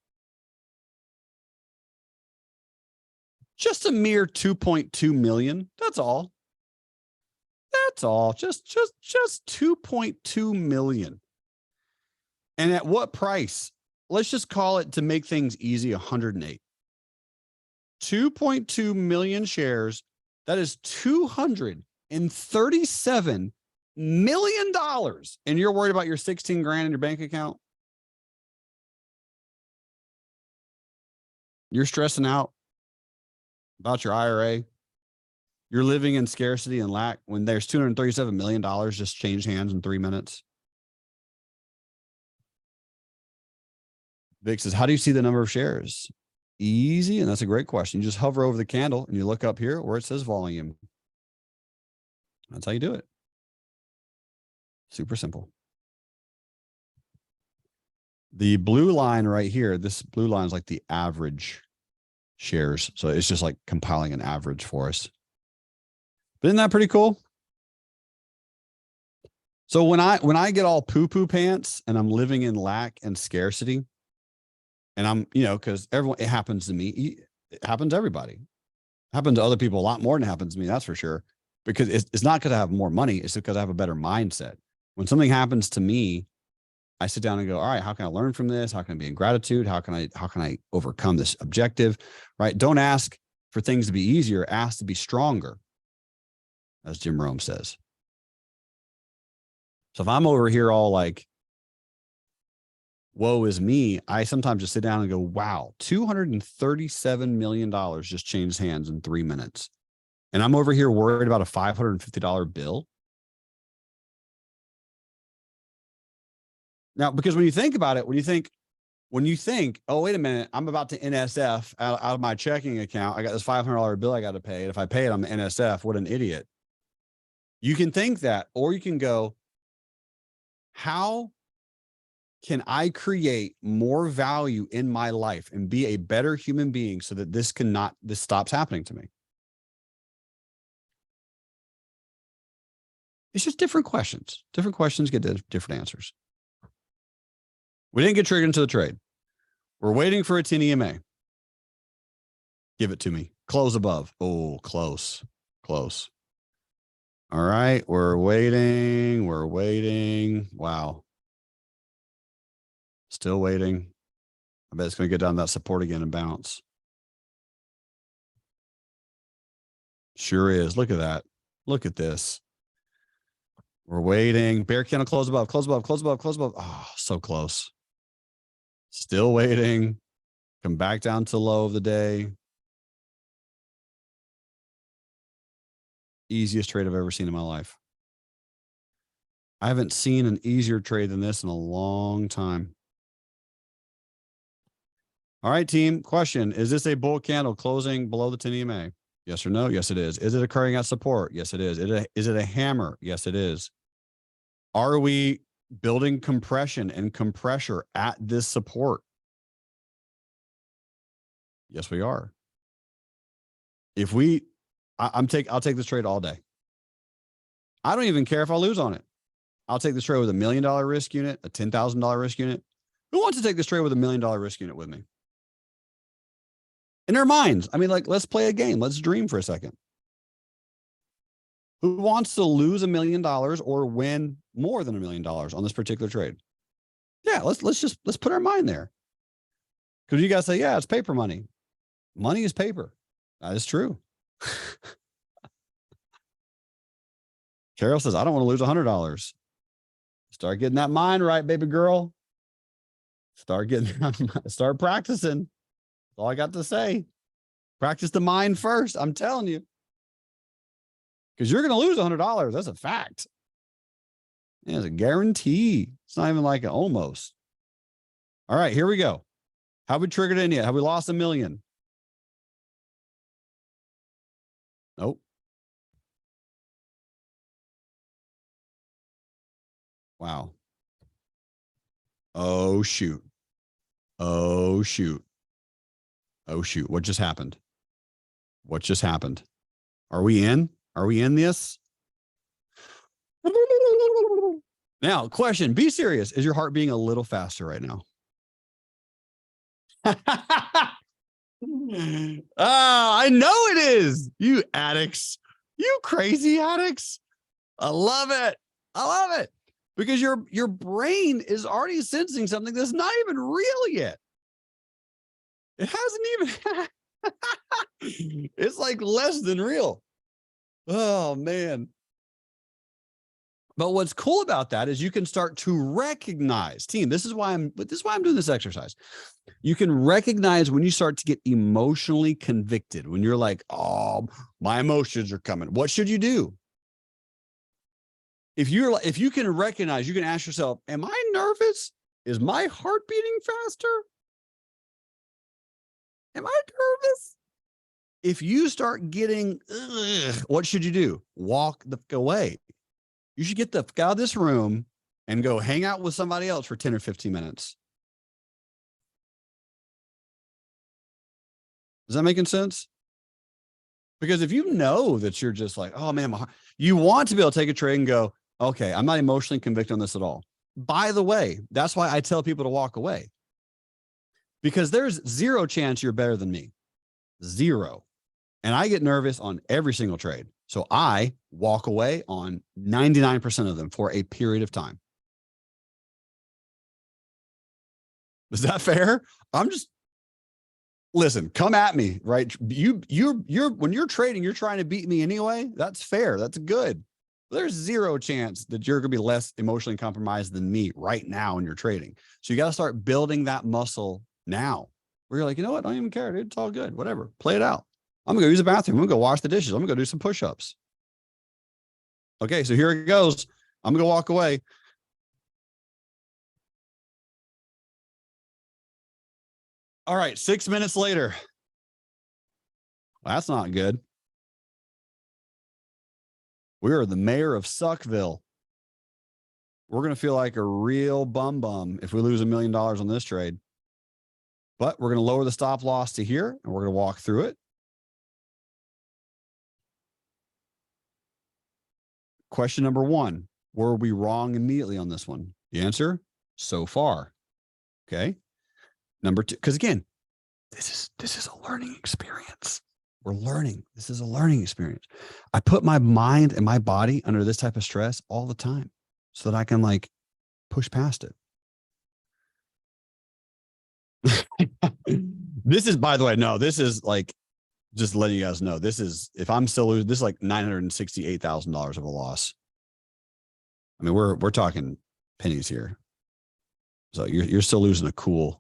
Just a mere 2.2 million. That's all. That's all. Just 2.2 million. And at what price? Let's just call it, to make things easy, 108. 2.2 million shares. That is $237 million. And you're worried about your 16 grand in your bank account? You're stressing out about your IRA. You're living in scarcity and lack when there's $237 million just changed hands in 3 minutes. Vic says, how do you see the number of shares? Easy. And that's a great question. You just hover over the candle and you look up here where it says volume. That's how you do it. Super simple. The blue line right here, this blue line is like the average shares. So it's just like compiling an average for us. But isn't that pretty cool? So when I get all poo-poo pants and I'm living in lack and scarcity, and I'm, because everyone, it happens to me. It happens to everybody. It happens to other people a lot more than it happens to me. That's for sure. Because it's not because I have more money. It's because I have a better mindset. When something happens to me, I sit down and go, all right, how can I learn from this? How can I be in gratitude? How can I overcome this objective? Right? Don't ask for things to be easier. Ask to be stronger, as Jim Rome says. So if I'm over here all like, woe is me, I sometimes just sit down and go, wow, $237 million just changed hands in 3 minutes. And I'm over here worried about a $550 bill. Now, because when you think about it, when you think, oh, wait a minute, I'm about to NSF out of my checking account. I got this $500 bill I got to pay. And if I pay it, I'm NSF. What an idiot. You can think that, or you can go, how can I create more value in my life and be a better human being so that this stops happening to me? It's just different questions. Different questions get different answers. We didn't get triggered into the trade. We're waiting for a 10 EMA. Give it to me. Close above. Oh, close. Close. All right. We're waiting. We're waiting. Wow. Still waiting. I bet it's going to get down that support again and bounce. Sure is. Look at that. Look at this. We're waiting. Bear candle, close above, close above, close above, close above. Oh, so close. Still waiting. Come back down to low of the day. Easiest trade I've ever seen in my life. I haven't seen an easier trade than this in a long time. All right, team. Question. Is this a bull candle closing below the 10 EMA? Yes or no? Yes, it is. Is it occurring at support? Yes, it is. Is it a hammer? Yes, it is. Are we building compression and compressor at this support? Yes, we are. If we, I'll take this trade all day. I don't even care if I lose on it. I'll take this trade with $1 million risk unit, a $10,000 risk unit. Who wants to take this trade with $1 million risk unit with me? In their minds. I mean, like, let's play a game. Let's dream for a second. Who wants to lose $1 million or win more than $1 million on this particular trade? Yeah, let's put our mind there. Because you guys say, yeah, it's paper money. Money is paper. That is true. Carol says, I don't want to lose $100. Start getting that mind right, baby girl. Start practicing. That's all I got to say. Practice the mind first. I'm telling you. Because you're going to lose $100. That's a fact. Yeah, it's a guarantee. It's not even like an almost. All right, here we go. Have we triggered in yet? Have we lost $1 million? Nope. Wow. Oh, shoot. Oh, shoot. Oh, shoot. What just happened? What just happened? Are we in? Are we in this? Now, question. Be serious. Is your heart beating a little faster right now? I know it is. You addicts. You crazy addicts. I love it. I love it. Because your brain is already sensing something that's not even real yet. It hasn't even it's like less than real. Oh man. But what's cool about that is you can start to recognize, team. This is why I'm doing this exercise. You can recognize when you start to get emotionally convicted, when you're like, oh, my emotions are coming. What should you do? If you can recognize, you can ask yourself, am I nervous? Is my heart beating faster? Am I nervous? If you start getting, what should you do? Walk the fuck away. You should get the fuck out of this room and go hang out with somebody else for 10 or 15 minutes. Is that making sense? Because if you know that you're just like, oh man, my heart, you want to be able to take a trade and go, okay, I'm not emotionally convicted on this at all. By the way, that's why I tell people to walk away. Because there's zero chance you're better than me. Zero. And I get nervous on every single trade. So I walk away on 99% of them for a period of time. Is that fair? Listen, come at me, right? You're when you're trading, you're trying to beat me anyway. That's fair. That's good. There's zero chance that you're going to be less emotionally compromised than me right now when you're trading. So you got to start building that muscle now where you're like, you know what? I don't even care, dude. It's all good. Whatever. Play it out. I'm gonna go use the bathroom. I'm gonna go wash the dishes. I'm gonna go do some push-ups. Okay, so here it goes. I'm gonna walk away. All right, 6 minutes later. Well, that's not good. We are the mayor of Suckville. We're gonna feel like a real bum if we lose $1 million on this trade. But we're gonna lower the stop loss to here, and we're gonna walk through it. Question number 1, were we wrong immediately on this one? The answer, so far. Okay. Number 2, because again, this is a learning experience. We're learning. This is a learning experience. I put my mind and my body under this type of stress all the time so that I can like push past it. This is, by the way, no, this is like, just letting you guys know, this is, if I'm still losing, this is like $968,000 of a loss. I mean, we're talking pennies here. So you're still losing a cool,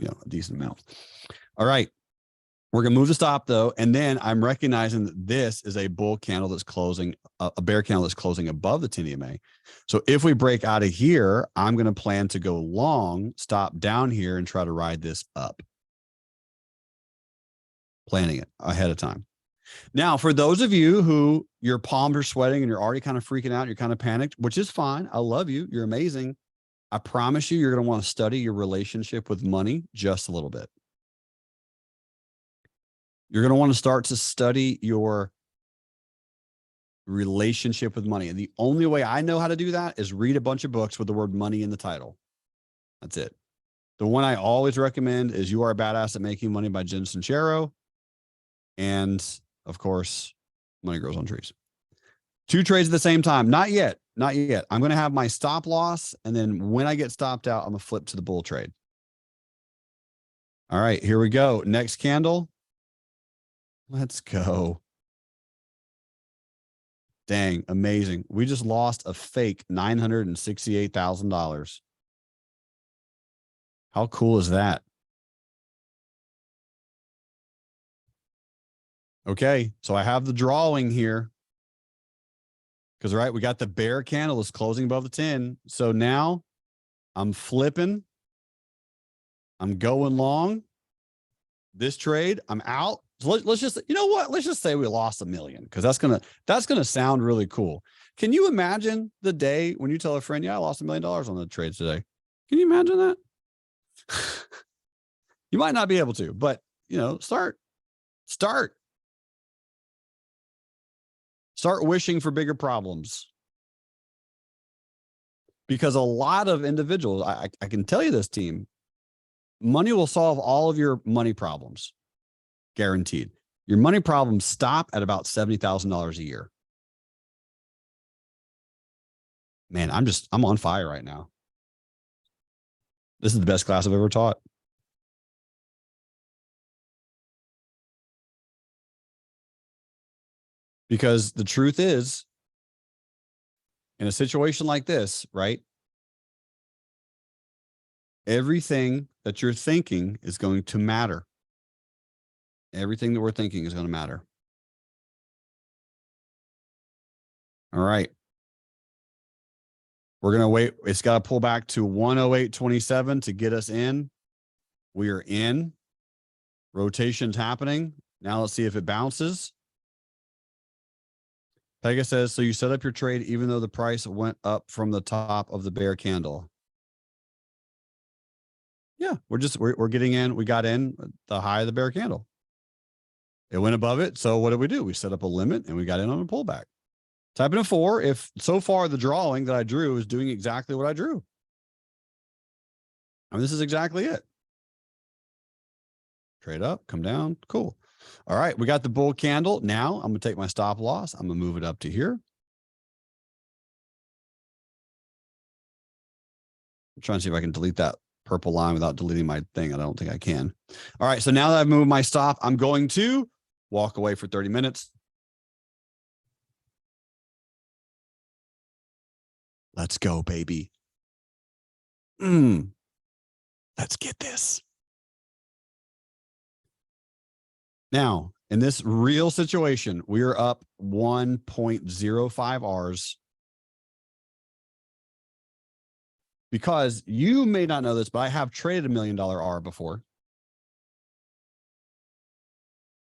a decent amount. All right. We're going to move the stop though. And then I'm recognizing that this is a bull candle that's closing, a bear candle that's closing above the 10 EMA. So if we break out of here, I'm going to plan to go long, stop down here and try to ride this up. Planning it ahead of time. Now, for those of you who your palms are sweating and you're already kind of freaking out, you're kind of panicked, which is fine. I love you. You're amazing. I promise you're going to want to study your relationship with money just a little bit. You're going to want to start to study your relationship with money. And the only way I know how to do that is read a bunch of books with the word money in the title. That's it. The one I always recommend is You Are a Badass at Making Money by Jen Sincero. And of course, Money Grows on Trees. 2 trades at the same time. Not yet. Not yet. I'm going to have my stop loss. And then when I get stopped out, I'm going to flip to the bull trade. All right, here we go. Next candle. Let's go. Dang, amazing. We just lost a fake $968,000. How cool is that? Okay, so I have the drawing here. Because, right, we got the bear candle is closing above the 10. So now I'm flipping. I'm going long. This trade, I'm out. So let's just, you know what? Let's just say we lost $1 million, because that's gonna sound really cool. Can you imagine the day when you tell a friend, yeah, I lost $1 million on the trades today? Can you imagine that? You might not be able to, but you know, start wishing for bigger problems. Because a lot of individuals, I can tell you this, team, money will solve all of your money problems. Guaranteed. Your money problems stop at about $70,000 a year. Man, I'm on fire right now. This is the best class I've ever taught. Because the truth is, in a situation like this, right? Everything that you're thinking is going to matter. Everything that we're thinking is going to matter. All right. We're going to wait. It's got to pull back to 108.27 to get us in. We are in. Rotation's happening. Now let's see if it bounces. Pega says, so you set up your trade even though the price went up from the top of the bear candle. Yeah, we're getting in. We got in the high of the bear candle. It went above it. So what did we do? We set up a limit and we got in on a pullback. Type in a 4 if so far the drawing that I drew is doing exactly what I drew. I mean, this is exactly it. Trade up, come down. Cool. All right, we got the bull candle. Now I'm going to take my stop loss. I'm going to move it up to here. I'm trying to see if I can delete that purple line without deleting my thing. I don't think I can. All right, so now that I've moved my stop, I'm going to walk away for 30 minutes. Let's go, baby. Let's get this. Now, in this real situation, we are up 1.05 Rs. Because you may not know this, but I have traded $1 million R before.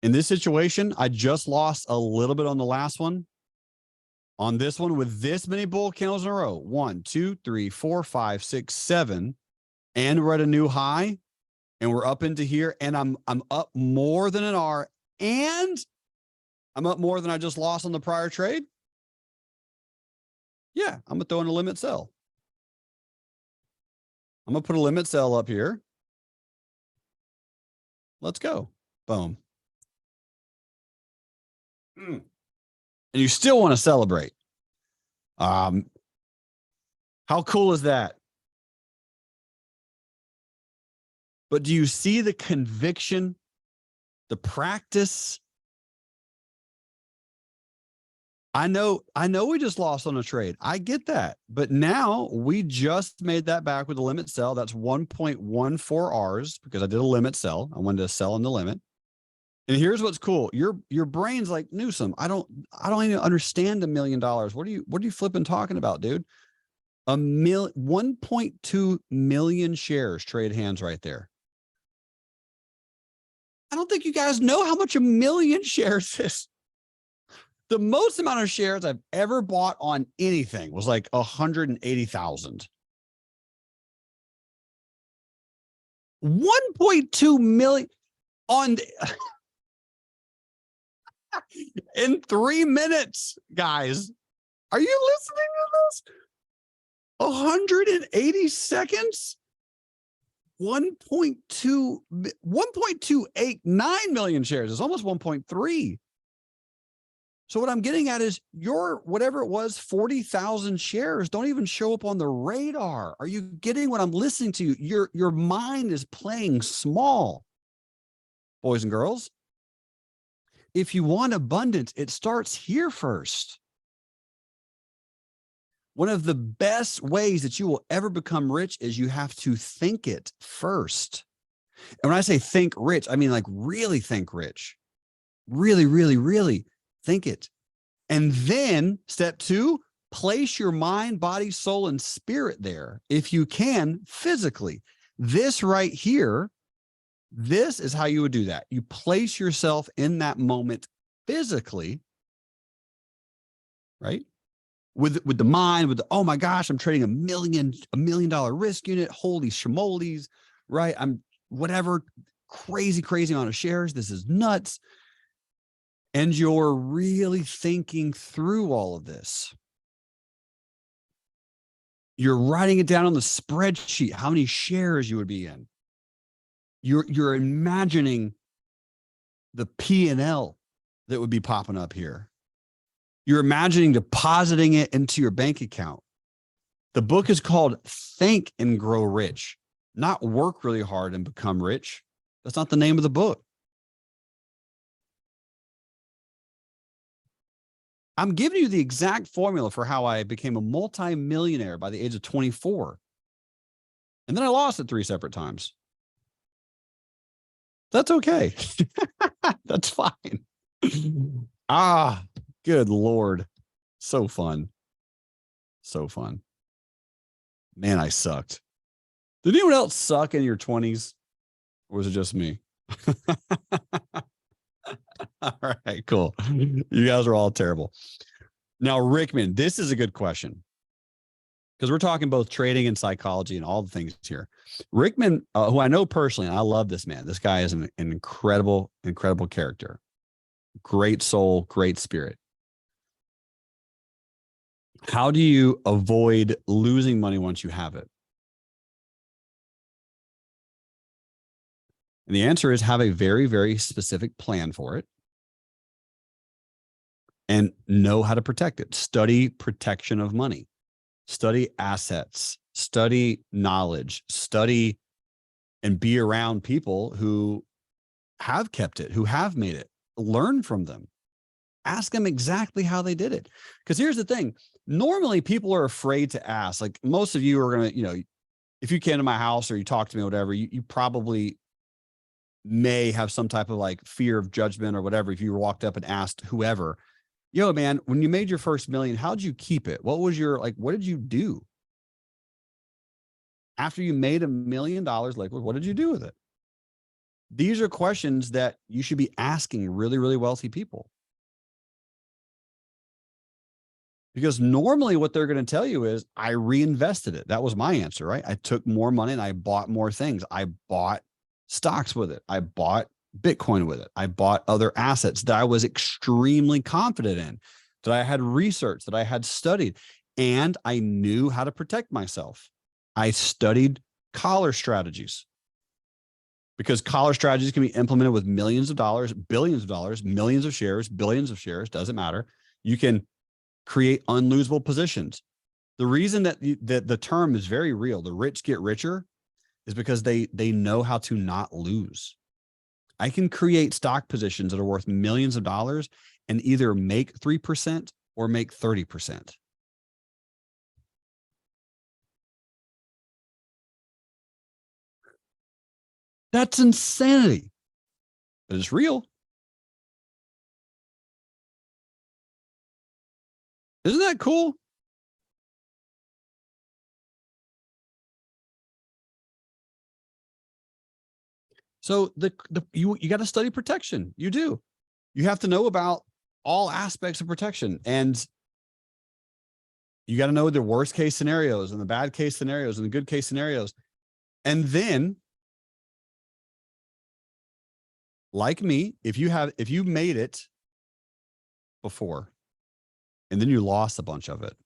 In this situation, I just lost a little bit on the last one. On this one, with this many bull candles in a row, 1, 2, 3, 4, 5, 6, 7, and we're at a new high, and we're up into here, and I'm up more than an R, and I'm up more than I just lost on the prior trade. Yeah, I'm gonna throw in a limit sell. I'm gonna put a limit sell up here. Let's go. Boom. And you still want to celebrate. How cool is that? But do you see the conviction, the practice? I know we just lost on a trade. I get that. But now we just made that back with a limit sell. That's 1.14 Rs because I did a limit sell. I wanted to sell in the limit. And here's what's cool. Your brain's like, Newsome, I don't even understand $1 million. What are you flipping talking about, dude? 1.2 million shares trade hands right there. I don't think you guys know how much 1 million shares is. The most amount of shares I've ever bought on anything was like 180,000. 1.2 million on In 3 minutes, guys. Are you listening to this? 180 seconds? 1.289 million shares. It's almost 1.3. So what I'm getting at is your, whatever it was, 40,000 shares don't even show up on the radar. Are you getting what I'm listening to? Your mind is playing small, boys and girls. If you want abundance, it starts here first. One of the best ways that you will ever become rich is you have to think it first. And when I say think rich, I mean like really think rich. Really, really, really think it. And then step 2, place your mind, body, soul, and spirit there. If you can, physically. This right here, this is how you would do that. You place yourself in that moment physically, right? With the mind, with the, oh my gosh, I'm trading $1 million risk unit. Holy schmolies, right? I'm whatever, crazy amount of shares. This is nuts. And you're really thinking through all of this. You're writing it down on the spreadsheet, how many shares you would be in. You're imagining the P&L that would be popping up here. You're imagining depositing it into your bank account. The book is called Think and Grow Rich, not Work Really Hard and Become Rich. That's not the name of the book. I'm giving you the exact formula for how I became a multi-millionaire by the age of 24. And then I lost it 3 separate times. That's okay. That's fine. Good Lord. So fun. So fun. Man, I sucked. Did anyone else suck in your 20s? Or was it just me? All right, cool. You guys are all terrible. Now, Rickman, this is a good question because we're talking both trading and psychology and all the things here. Rickman, who I know personally, and I love this man. This guy is an incredible character. Great soul, great spirit. How do you avoid losing money once you have it? And the answer is have a very, very specific plan for it and know how to protect it. Study protection of money, study assets, study knowledge, study and be around people who have kept it, who have made it. Learn from them. Ask them exactly how they did it. Because here's the thing. Normally people are afraid to ask. Like most of you are going to, if you came to my house or you talk to me or whatever, you probably may have some type of like fear of judgment or whatever. If you walked up and asked whoever, yo, man, when you made your first million, how'd you keep it? What was your, like, what did you do? After you made $1 million, like, what did you do with it? These are questions that you should be asking really, really wealthy people. Because normally what they're going to tell you is, I reinvested it. That was my answer, right? I took more money and I bought more things. I bought stocks with it. I bought Bitcoin with it. I bought other assets that I was extremely confident in, that I had researched, that I had studied, and I knew how to protect myself. I studied collar strategies because collar strategies can be implemented with millions of dollars, billions of dollars, millions of shares, billions of shares, doesn't matter. You can create unlosable positions. The reason that the term is very real, the rich get richer, is because they know how to not lose. I can create stock positions that are worth millions of dollars and either make 3% or make 30%. That's insanity, but it's real. Isn't that cool? So you got to study protection. You do. You have to know about all aspects of protection, and you got to know the worst case scenarios and the bad case scenarios and the good case scenarios. And then, like me, if you made it before, and then you lost a bunch of it.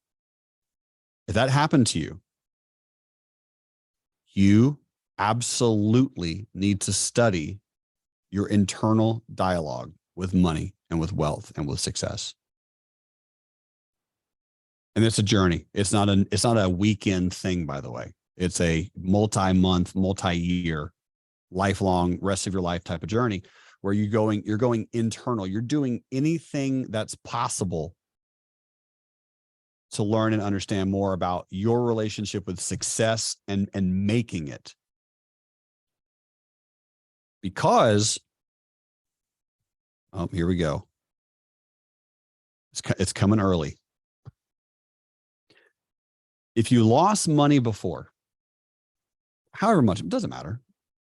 If that happened to you, you absolutely need to study your internal dialogue with money and with wealth and with success. And it's a journey. It's not a weekend thing, by the way. It's a multi-month, multi-year, lifelong, rest of your life type of journey where you're going internal. You're doing anything that's possible to learn and understand more about your relationship with success and making it. Because, oh, here we go. It's coming early. If you lost money before, however much, it doesn't matter,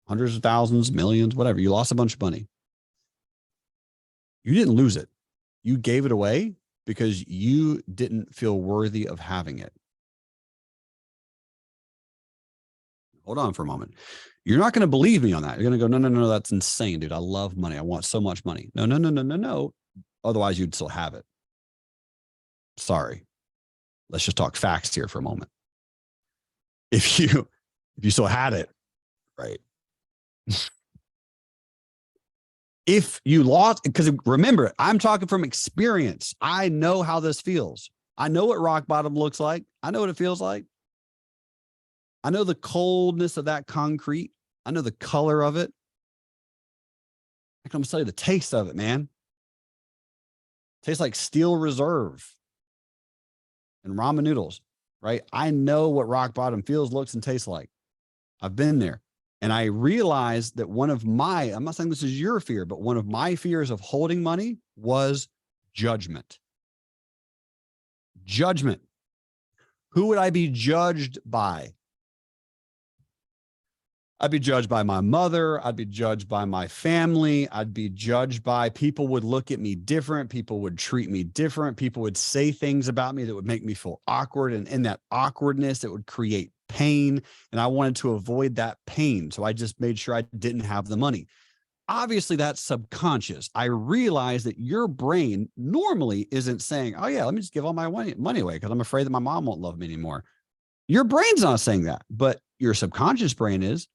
hundreds of thousands, millions, whatever, you lost a bunch of money. You didn't lose it. You gave it away because you didn't feel worthy of having it. Hold on for a moment. You're not going to believe me on that. You're going to go, no, that's insane, dude. I love money. I want so much money. No. Otherwise, you'd still have it. Sorry. Let's just talk facts here for a moment. If you still had it, right? If you lost, because remember, I'm talking from experience. I know how this feels. I know what rock bottom looks like. I know what it feels like. I know the coldness of that concrete. I know the color of it. I can tell you the taste of it, man. It tastes like Steel Reserve and ramen noodles, right? I know what rock bottom feels, looks, and tastes like. I've been there. And I realized that I'm not saying this is your fear, but one of my fears of holding money was judgment. Judgment. Who would I be judged by? I'd be judged by my mother. I'd be judged by my family. I'd be judged by people would look at me different. People would treat me different. People would say things about me that would make me feel awkward. And in that awkwardness, it would create pain. And I wanted to avoid that pain. So I just made sure I didn't have the money. Obviously, that's subconscious. I realize that your brain normally isn't saying, oh, yeah, let me just give all my money away because I'm afraid that my mom won't love me anymore. Your brain's not saying that, but your subconscious brain is.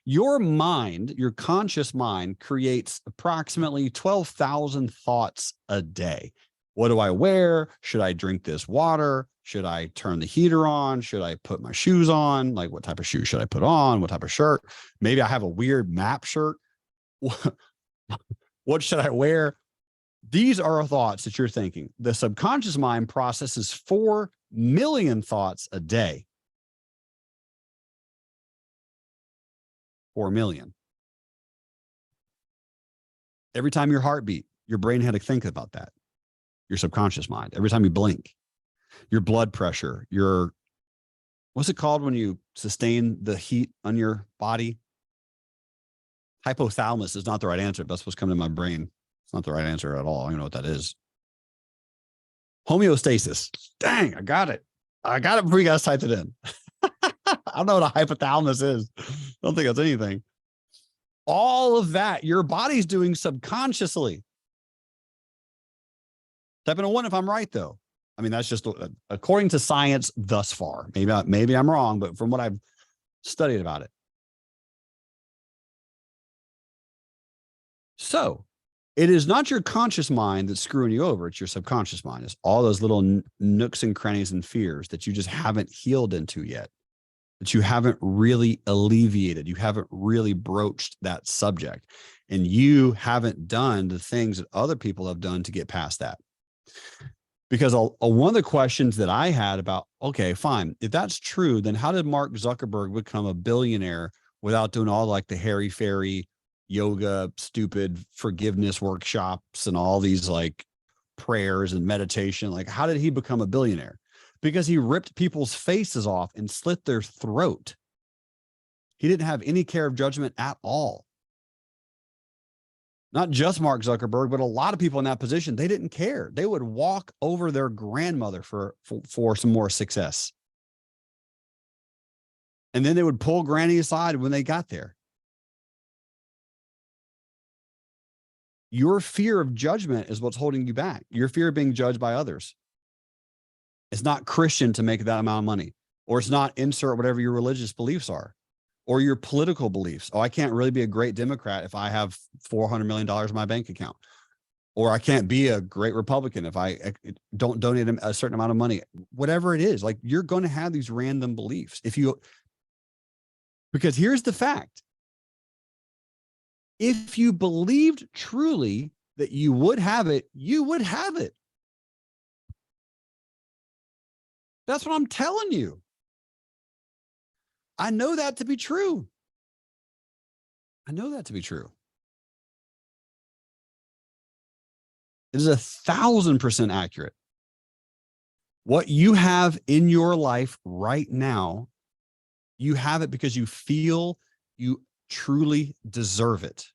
Your mind, your conscious mind, creates approximately 12,000 thoughts a day. What do I wear? Should I drink this water? Should I turn the heater on? Should I put my shoes on? Like, what type of shoes should I put on? What type of shirt? Maybe I have a weird map shirt. What should I wear? These are thoughts that you're thinking. The subconscious mind processes 4 million thoughts a day. 4 million. Every time your heart beat, your brain had to think about that. Your subconscious mind. Every time you blink, your blood pressure, what's it called when you sustain the heat on your body? Hypothalamus is not the right answer. That's what's coming to my brain. It's not the right answer at all. I don't even know what that is. Homeostasis. Dang, I got it. I got it before you guys typed it in. I don't know what a hypothalamus is. I don't think that's anything. All of that, your body's doing subconsciously. Type in a 1 if I'm right, though. I mean, that's just according to science thus far. Maybe I'm wrong, but from what I've studied about it. So it is not your conscious mind that's screwing you over. It's your subconscious mind. It's all those little nooks and crannies and fears that you just haven't healed into yet, that you haven't really alleviated. You haven't really broached that subject, and you haven't done the things that other people have done to get past that. Because one of the questions that I had about, okay, fine, if that's true, then how did Mark Zuckerberg become a billionaire without doing all like the hairy fairy yoga, stupid forgiveness workshops and all these like prayers and meditation? Like, how did he become a billionaire? Because he ripped people's faces off and slit their throat. He didn't have any care of judgment at all. Not just Mark Zuckerberg, but a lot of people in that position, they didn't care. They would walk over their grandmother for some more success. And then they would pull Granny aside when they got there. Your fear of judgment is what's holding you back. Your fear of being judged by others. It's not Christian to make that amount of money, or it's not insert whatever your religious beliefs are, or your political beliefs. Oh, I can't really be a great Democrat if I have $400 million in my bank account, or I can't be a great Republican if I don't donate a certain amount of money. Whatever it is, like, you're going to have these random beliefs because here's the fact. If you believed truly that you would have it, you would have it. That's what I'm telling you. I know that to be true. I know that to be true. It is 1,000% accurate. What you have in your life right now, you have it because you feel you truly deserve it.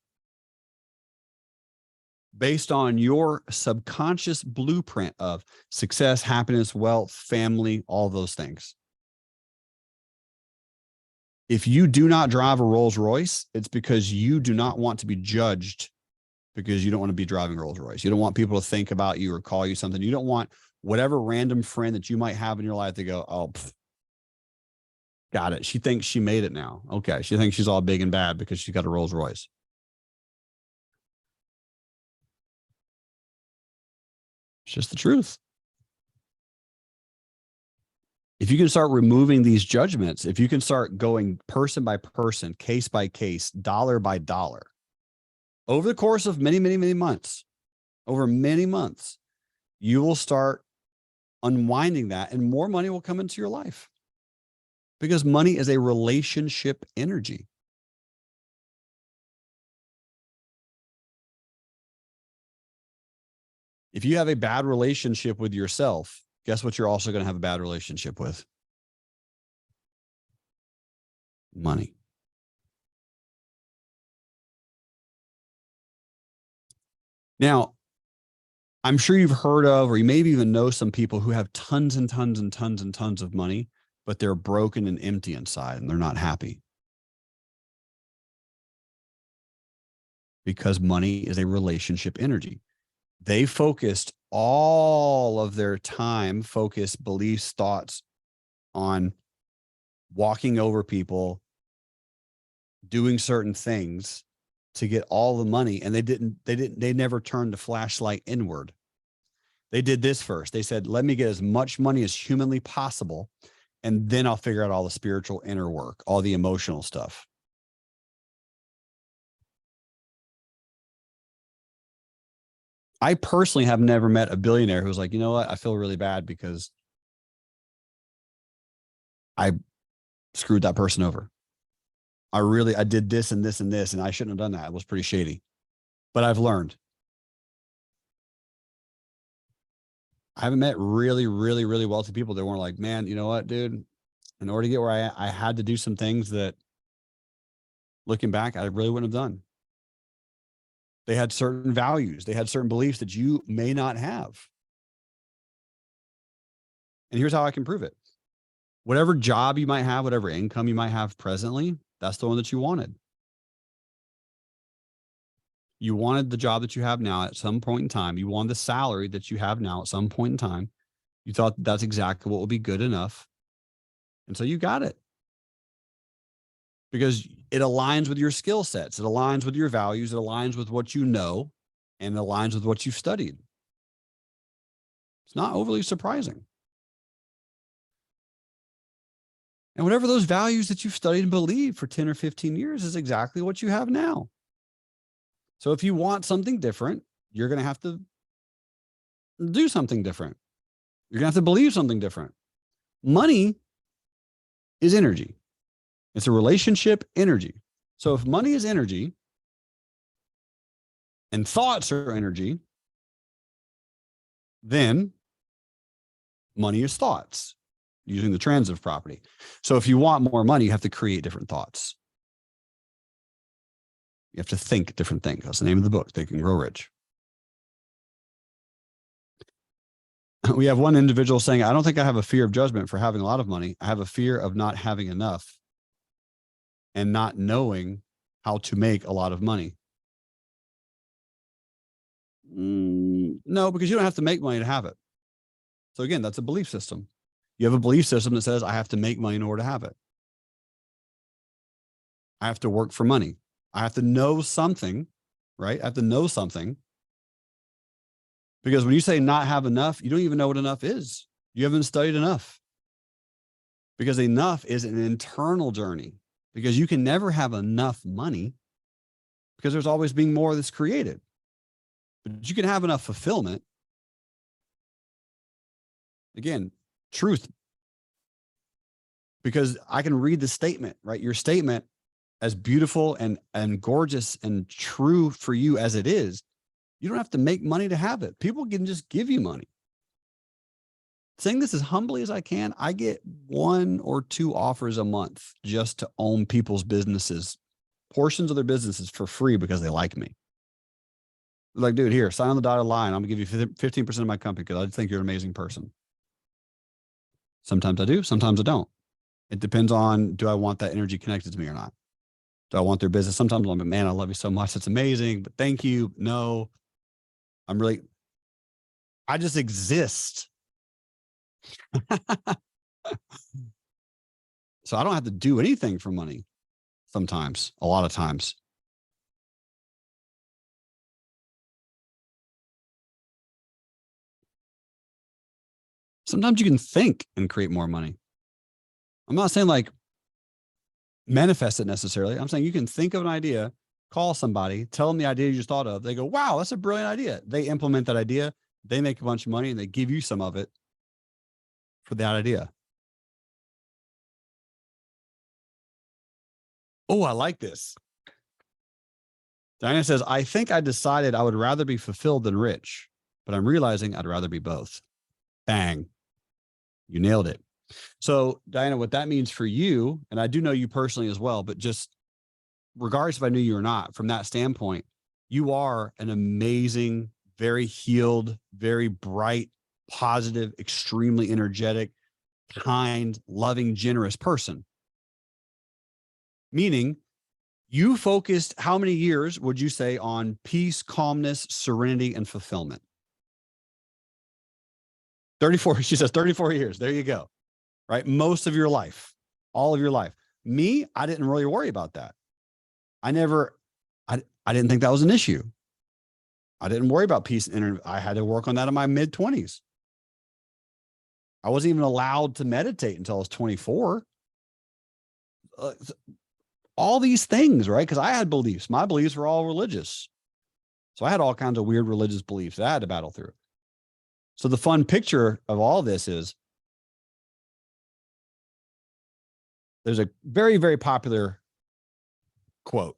Based on your subconscious blueprint of success, happiness, wealth, family, all those things. If you do not drive a Rolls Royce, it's because you do not want to be judged, because you don't want to be driving a Rolls Royce. You don't want people to think about you or call you something. You don't want whatever random friend that you might have in your life to go, oh, got it. She thinks she made it now. Okay. She thinks she's all big and bad because she got a Rolls Royce. It's just the truth. If you can start removing these judgments, if you can start going person by person, case by case, dollar by dollar, over the course of many, many, many months, over many months, you will start unwinding that, and more money will come into your life, because money is a relationship energy. If you have a bad relationship with yourself, guess what you're also going to have a bad relationship with? Money. Now, I'm sure you've heard of, or you maybe even know some people who have tons and tons and tons and tons of money, but they're broken and empty inside and they're not happy. Because money is a relationship energy. They focused all of their time, focus, beliefs, thoughts on walking over people, doing certain things to get all the money. And they never turned the flashlight inward. They did this first. They said, let me get as much money as humanly possible, and then I'll figure out all the spiritual inner work, all the emotional stuff. I personally have never met a billionaire who's like, you know what? I feel really bad because I screwed that person over. I did this and this and this, and I shouldn't have done that. It was pretty shady. But I've learned. I haven't met really, really, really wealthy people that weren't like, man, you know what, dude? In order to get where I had to do some things that, looking back, I really wouldn't have done. They had certain values. They had certain beliefs that you may not have. And here's how I can prove it. Whatever job you might have, whatever income you might have presently, that's the one that you wanted. You wanted the job that you have now at some point in time. You wanted the salary that you have now at some point in time. You thought that's exactly what would be good enough. And so you got it. Because it aligns with your skill sets. It aligns with your values. It aligns with what you know, and it aligns with what you've studied. It's not overly surprising. And whatever those values that you've studied and believed for 10 or 15 years is exactly what you have now. So if you want something different, you're going to have to do something different. You're going to have to believe something different. Money is energy. It's a relationship energy. So if money is energy and thoughts are energy, then money is thoughts, using the transitive property. So if you want more money, you have to create different thoughts. You have to think different things. That's the name of the book, Think and Grow Rich. We have one individual saying, I don't think I have a fear of judgment for having a lot of money. I have a fear of not having enough and not knowing how to make a lot of money. No, because you don't have to make money to have it. So again, that's a belief system. You have a belief system that says I have to make money in order to have it. I have to work for money. I have to know something, right? I have to know something. Because when you say not have enough, you don't even know what enough is. You haven't studied enough. Because enough is an internal journey. Because you can never have enough money because there's always being more that's created. But you can have enough fulfillment. Again, truth. Because I can read the statement, right? Your statement, as beautiful and gorgeous and true for you as it is, you don't have to make money to have it. People can just give you money. Saying this as humbly as I can, I get 1 or 2 offers a month just to own people's businesses, portions of their businesses for free because they like me. Like, dude, here, sign on the dotted line. I'm gonna give you 15% of my company because I think you're an amazing person. Sometimes I do, sometimes I don't. It depends on, do I want that energy connected to me or not? Do I want their business? Sometimes I'm like, man, I love you so much. It's amazing, but thank you. No, I just exist. So I don't have to do anything for money sometimes, a lot of times. Sometimes you can think and create more money. I'm not saying like manifest it necessarily. I'm saying you can think of an idea, call somebody, tell them the idea you just thought of. They go, wow, that's a brilliant idea. They implement that idea. They make a bunch of money and they give you some of it for that idea. Oh, I like this. Diana says, I think I decided I would rather be fulfilled than rich, but I'm realizing I'd rather be both. Bang. You nailed it. So, Diana, what that means for you, and I do know you personally as well, but just regardless if I knew you or not, from that standpoint, you are an amazing, very healed, very bright, positive, extremely energetic, kind, loving, generous person. Meaning, you focused how many years would you say on peace, calmness, serenity, and fulfillment? 34. She says 34 years. There you go. Right? Most of your life, all of your life. Me, I didn't really worry about that. I didn't think that was an issue. I didn't worry about peace. I had to work on that in my mid 20s. I wasn't even allowed to meditate until I was 24. All these things, right? Because I had beliefs. My beliefs were all religious. So I had all kinds of weird religious beliefs that I had to battle through. So the fun picture of all this is there's a very, very popular quote.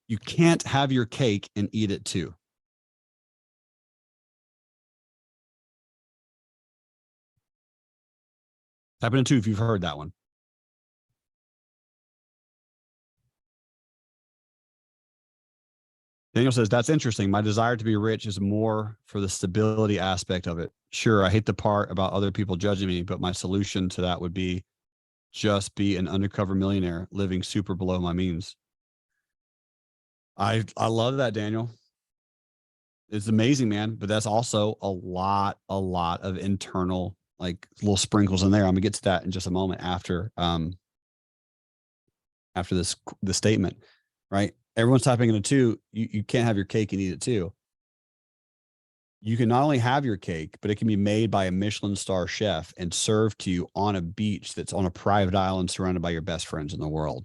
You can't have your cake and eat it too. Type in a 2 if you've heard that one. Daniel says, that's interesting. My desire to be rich is more for the stability aspect of it. Sure, I hate the part about other people judging me, but my solution to that would be just be an undercover millionaire living super below my means. I love that, Daniel. It's amazing, man. But that's also a lot of internal, like little sprinkles in there. I'm gonna get to that in just a moment after the statement, right? Everyone's typing in a 2. You can't have your cake and eat it too. You can not only have your cake, but it can be made by a Michelin star chef and served to you on a beach that's on a private island surrounded by your best friends in the world.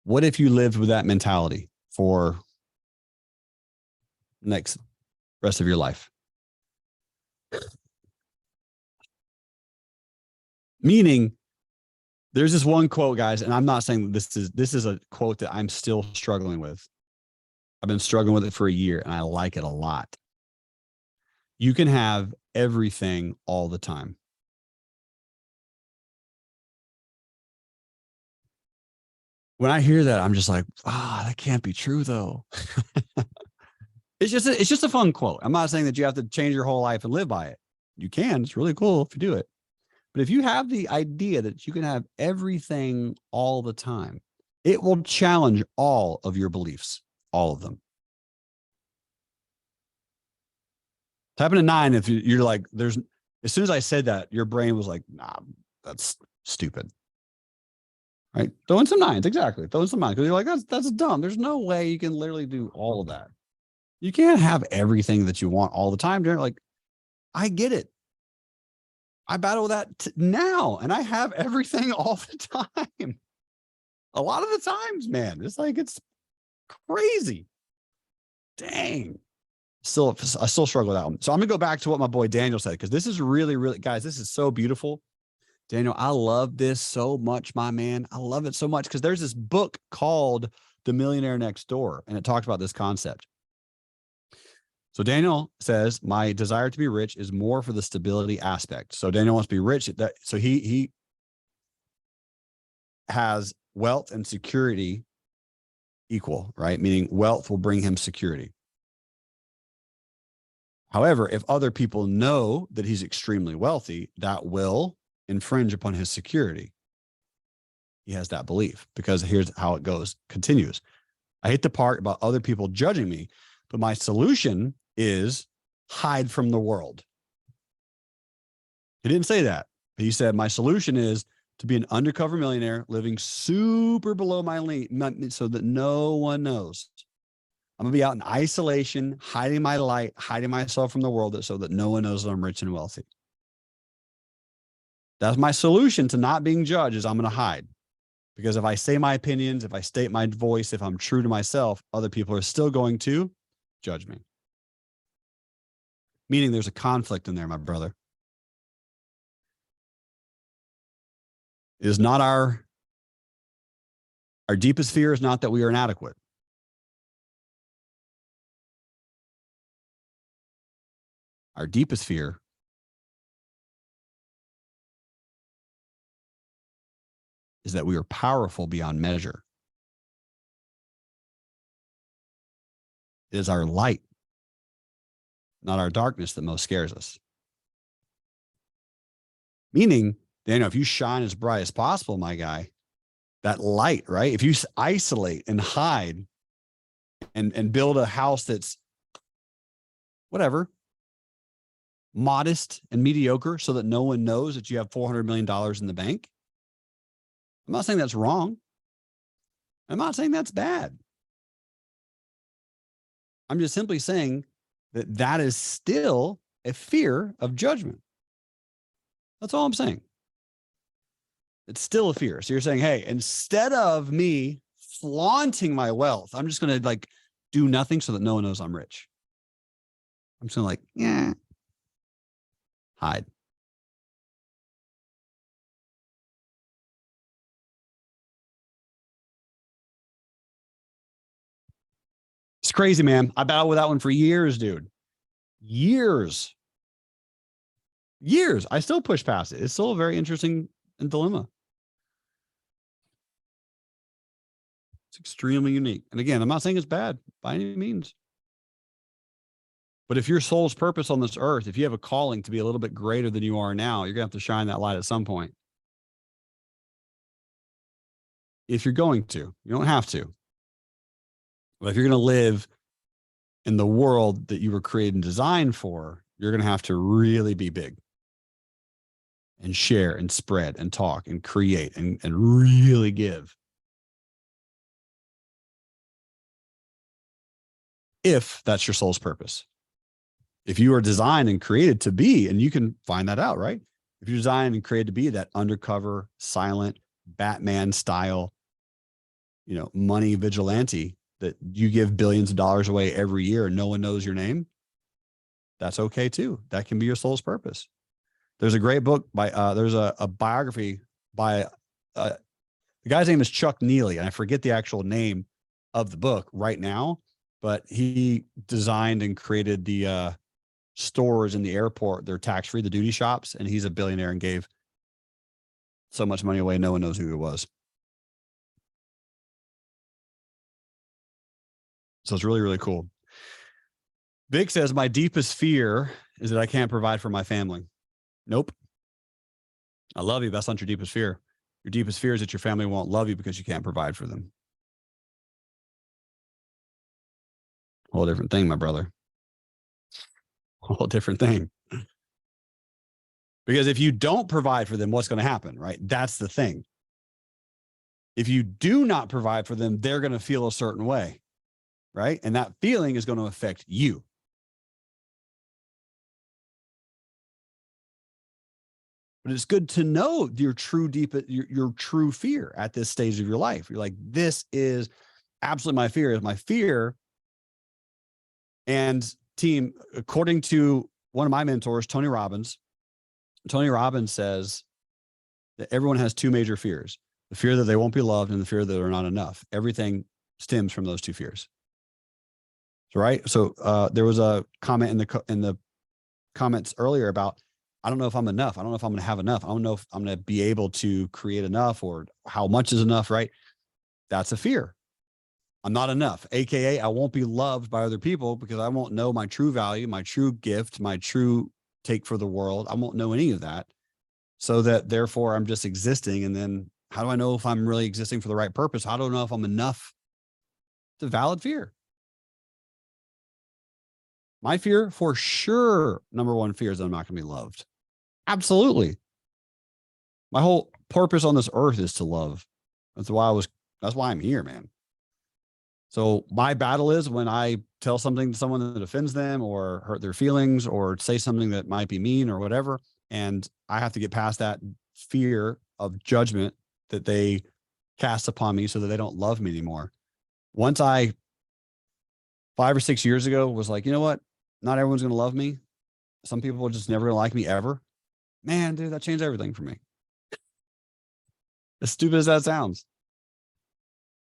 What if you lived with that mentality for next rest of your life? Meaning, there's this one quote, guys, and I'm not saying this is a quote that I'm still struggling with. I've been struggling with it for a year, and I like it a lot. You can have everything all the time. When I hear that, I'm just like, that can't be true, though. It's just a fun quote. I'm not saying that you have to change your whole life and live by it. You can. It's really cool if you do it. But if you have the idea that you can have everything all the time, It will challenge all of your beliefs, all of them. Type in a 9 if you're like, there's, as soon as I said that, your brain was like, nah, that's stupid. Right? Throw in some 9s, exactly. Throw in some 9s because you're like, that's dumb. There's no way you can literally do all of that. You can't have everything that you want all the time. They're like, I get it. I battle that now, and I have everything all the time. A lot of the times, man, it's like, it's crazy. Dang. I still struggle with that one. So I'm gonna go back to what my boy Daniel said, because this is really, really, guys, this is so beautiful. Daniel, I love this so much, my man. I love it so much because there's this book called The Millionaire Next Door, and it talks about this concept. So Daniel says, my desire to be rich is more for the stability aspect. So Daniel wants to be rich. So he has wealth and security equal, right? Meaning wealth will bring him security. However, if other people know that he's extremely wealthy, that will infringe upon his security. He has that belief, because here's how it goes, continues. I hate the part about other people judging me, but my solution is hide from the world. He didn't say that. He said, my solution is to be an undercover millionaire living super below my lean so that no one knows. I'm gonna be out in isolation, hiding my light, hiding myself from the world so that no one knows that I'm rich and wealthy. That's my solution to not being judged, is I'm gonna hide. Because if I say my opinions, if I state my voice, if I'm true to myself, other people are still going to judge me. Meaning there's a conflict in there, my brother. It is not our deepest fear is not that we are inadequate. Our deepest fear is that we are powerful beyond measure. It is our light, not our darkness, that most scares us. Meaning, if you shine as bright as possible, my guy, that light, right? If you isolate and hide and build a house that's whatever, modest and mediocre so that no one knows that you have $400 million in the bank. I'm not saying that's wrong. I'm not saying that's bad. I'm just simply saying that that is still a fear of judgment. That's all I'm saying. It's still a fear. So you're saying, hey, instead of me flaunting my wealth, I'm just going to do nothing so that no one knows I'm rich. I'm just going to hide. It's crazy, man. I battled with that one for years, dude. Years. I still push past it. It's still a very interesting dilemma. It's extremely unique. And again, I'm not saying it's bad by any means. But if your soul's purpose on this earth, if you have a calling to be a little bit greater than you are now, you're going to have to shine that light at some point. If you're going to, you don't have to. But if you're going to live in the world that you were created and designed for, you're going to have to really be big and share and spread and talk and create and really give. If that's your soul's purpose. If you are designed and created to be, and you can find that out, right? If you're designed and created to be that undercover, silent, Batman style, money vigilante that you give billions of dollars away every year and no one knows your name, that's okay too. That can be your soul's purpose. There's a great book by, there's a biography by, the guy's name is Chuck Neely, and I forget the actual name of the book right now, but he designed and created the stores in the airport. They're tax-free, the duty shops, and he's a billionaire and gave so much money away, no one knows who he was. So it's really, really cool. Vic says, my deepest fear is that I can't provide for my family. Nope. I love you. That's not your deepest fear. Your deepest fear is that your family won't love you because you can't provide for them. Whole different thing, my brother. Whole different thing. Because if you don't provide for them, what's going to happen, right? That's the thing. If you do not provide for them, they're going to feel a certain way, right? And that feeling is going to affect you. But it's good to know your true your true fear at this stage of your life. You're like, this is absolutely my fear. Is my fear. And team, according to one of my mentors, Tony Robbins says that everyone has two major fears: the fear that they won't be loved and the fear that they're not enough. Everything stems from those two fears. Right. So there was a comment in the comments earlier about, I don't know if I'm enough. I don't know if I'm going to have enough. I don't know if I'm going to be able to create enough, or how much is enough, right? That's a fear. I'm not enough, AKA I won't be loved by other people because I won't know my true value, my true gift, my true take for the world. I won't know any of that. So that therefore I'm just existing. And then how do I know if I'm really existing for the right purpose? How do I know if I'm enough? It's a valid fear. My fear, for sure, number one fear is that I'm not going to be loved. Absolutely. My whole purpose on this earth is to love. That's why I'm here, man. So my battle is when I tell something to someone that offends them or hurt their feelings or say something that might be mean or whatever. And I have to get past that fear of judgment that they cast upon me so that they don't love me anymore. Once I 5 or 6 years ago was like, you know what? Not everyone's going to love me. Some people are just never going to like me ever. Man, dude, that changed everything for me. As stupid as that sounds.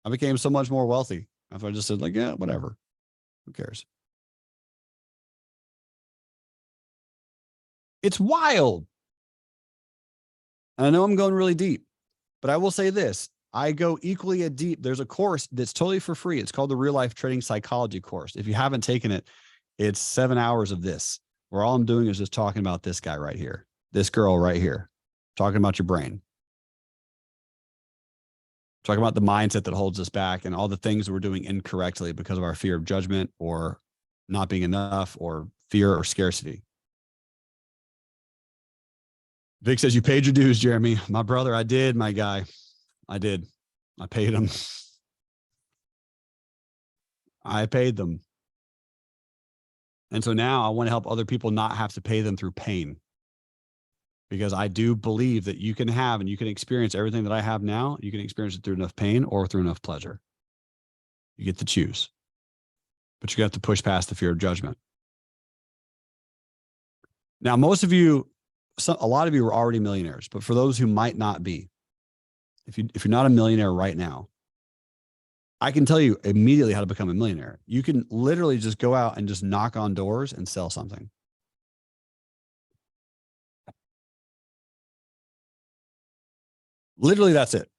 I became so much more wealthy after I just said, like, yeah, whatever. Who cares? It's wild. And I know I'm going really deep, but I will say this. I go equally as deep. There's a course that's totally for free. It's called the Real Life Trading Psychology course. If you haven't taken it, it's 7 hours of this, where all I'm doing is just talking about this guy right here, this girl right here, talking about your brain, talking about the mindset that holds us back and all the things that we're doing incorrectly because of our fear of judgment or not being enough or fear or scarcity. Vic says, you paid your dues, Jeremy. My brother, I did, my guy. I did. I paid them. I paid them. And so now I want to help other people not have to pay them through pain. Because I do believe that you can have and you can experience everything that I have now. You can experience it through enough pain or through enough pleasure. You get to choose. But you have to push past the fear of judgment. Now, most of you, a lot of you are already millionaires, but for those who might not be, if you're not a millionaire right now, I can tell you immediately how to become a millionaire. You can literally just go out and just knock on doors and sell something. Literally, that's it.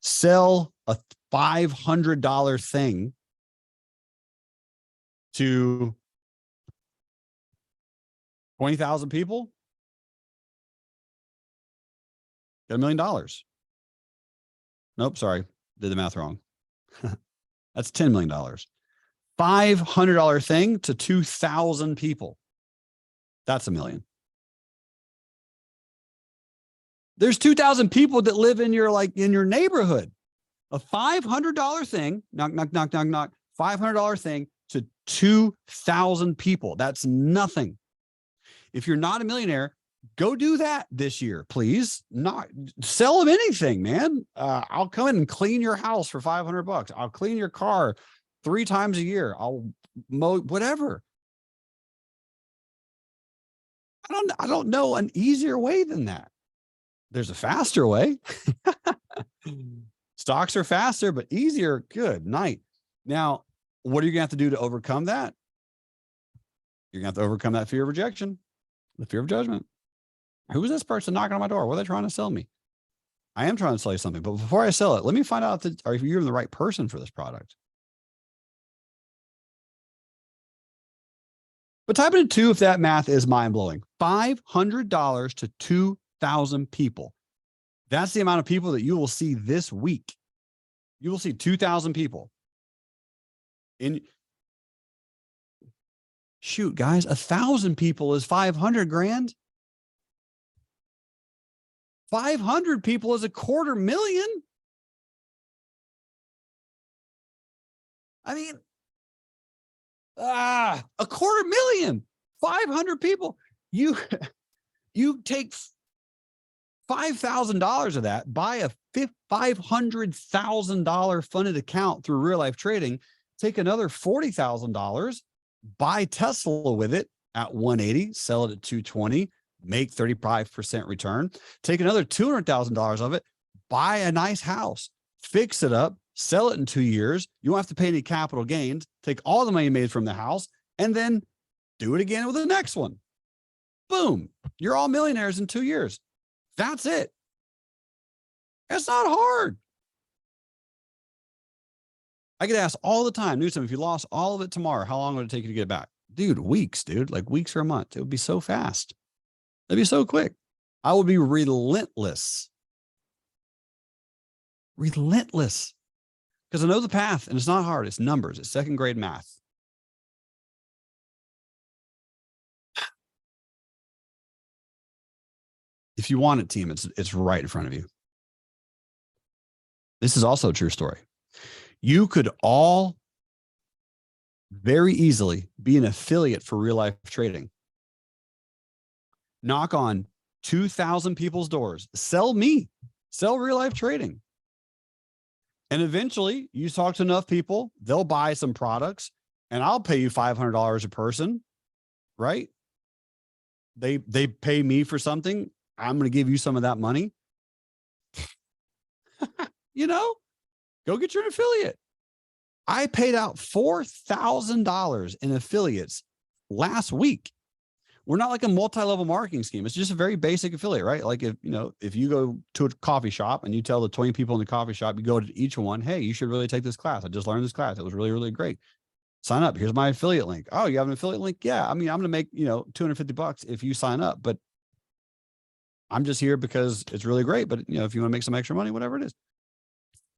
Sell a $500 thing to 20,000 people. Get $1 million. Nope, sorry. Did the math wrong. That's $10 million. $500 thing to 2,000 people. That's $1 million. There's 2,000 people that live in your neighborhood. A $500 thing, knock, knock, knock, knock, knock, $500 thing to 2,000 people. That's nothing. If you're not a millionaire, go do that this year, please. Not sell them anything, man. I'll come in and clean your house for $500. I'll clean your car 3 times a year. I'll mow whatever. I don't know an easier way than that. There's a faster way. Stocks are faster, but easier. Good night. Now, what are you going to have to do to overcome that? You're going to have to overcome that fear of rejection, the fear of judgment. Who is this person knocking on my door? What are they trying to sell me? I am trying to sell you something, but before I sell it, let me find out if you're even the right person for this product. But type it in 2 if that math is mind-blowing. $500 to 2,000 people. That's the amount of people that you will see this week. You will see 2,000 people. in shoot, guys, 1,000 people is 500 grand. 500 people is $250,000. I mean, $250,000, 500 people. You take $5,000 of that, buy a $500,000 funded account through real life trading, take another $40,000, buy Tesla with it at 180, sell it at 220, make 35% return, take another $200,000 of it, buy a nice house, fix it up, sell it in 2 years. You won't have to pay any capital gains, take all the money made from the house, and then do it again with the next one. Boom. You're all millionaires in 2 years. That's it. It's not hard. I get asked all the time, Newsome, if you lost all of it tomorrow, how long would it take you to get it back? Dude, weeks, dude, like weeks or a month. It would be so fast. It'd be so quick. I would be relentless. Relentless. Because I know the path and it's not hard. It's numbers. It's second grade math. If you want it, team, it's right in front of you. This is also a true story. You could all very easily be an affiliate for real life trading. Knock on 2,000 people's doors. Sell me. Sell real life trading. And eventually you talk to enough people, they'll buy some products and I'll pay you $500 a person, right? They pay me for something. I'm going to give you some of that money. You know, go get your affiliate. I paid out $4,000 in affiliates last week. We're not like a multi-level marketing scheme. It's just a very basic affiliate, right? Like if you go to a coffee shop and you tell the 20 people in the coffee shop, you go to each one, hey, you should really take this class. I just learned this class. It was really, really great. Sign up. Here's my affiliate link. Oh, you have an affiliate link? Yeah. I mean, I'm going to make, $250 if you sign up, but I'm just here because it's really great. But if you want to make some extra money, whatever it is,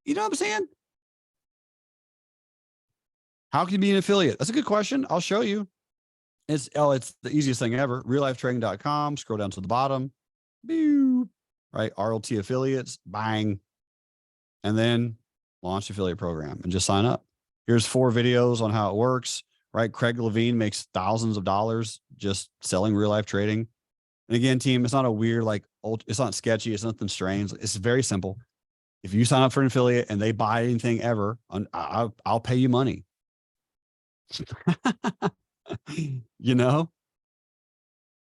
you know what I'm saying? How can you be an affiliate? That's a good question. I'll show you. It's the easiest thing ever. reallifetrading.com. Scroll down to the bottom. Boop, right? RLT affiliates, bang. And then launch affiliate program and just sign up. Here's 4 videos on how it works, right? Craig Levine makes thousands of dollars just selling real life trading. And again, team, it's not a weird, it's not sketchy. It's nothing strange. It's very simple. If you sign up for an affiliate and they buy anything ever, I'll pay you money.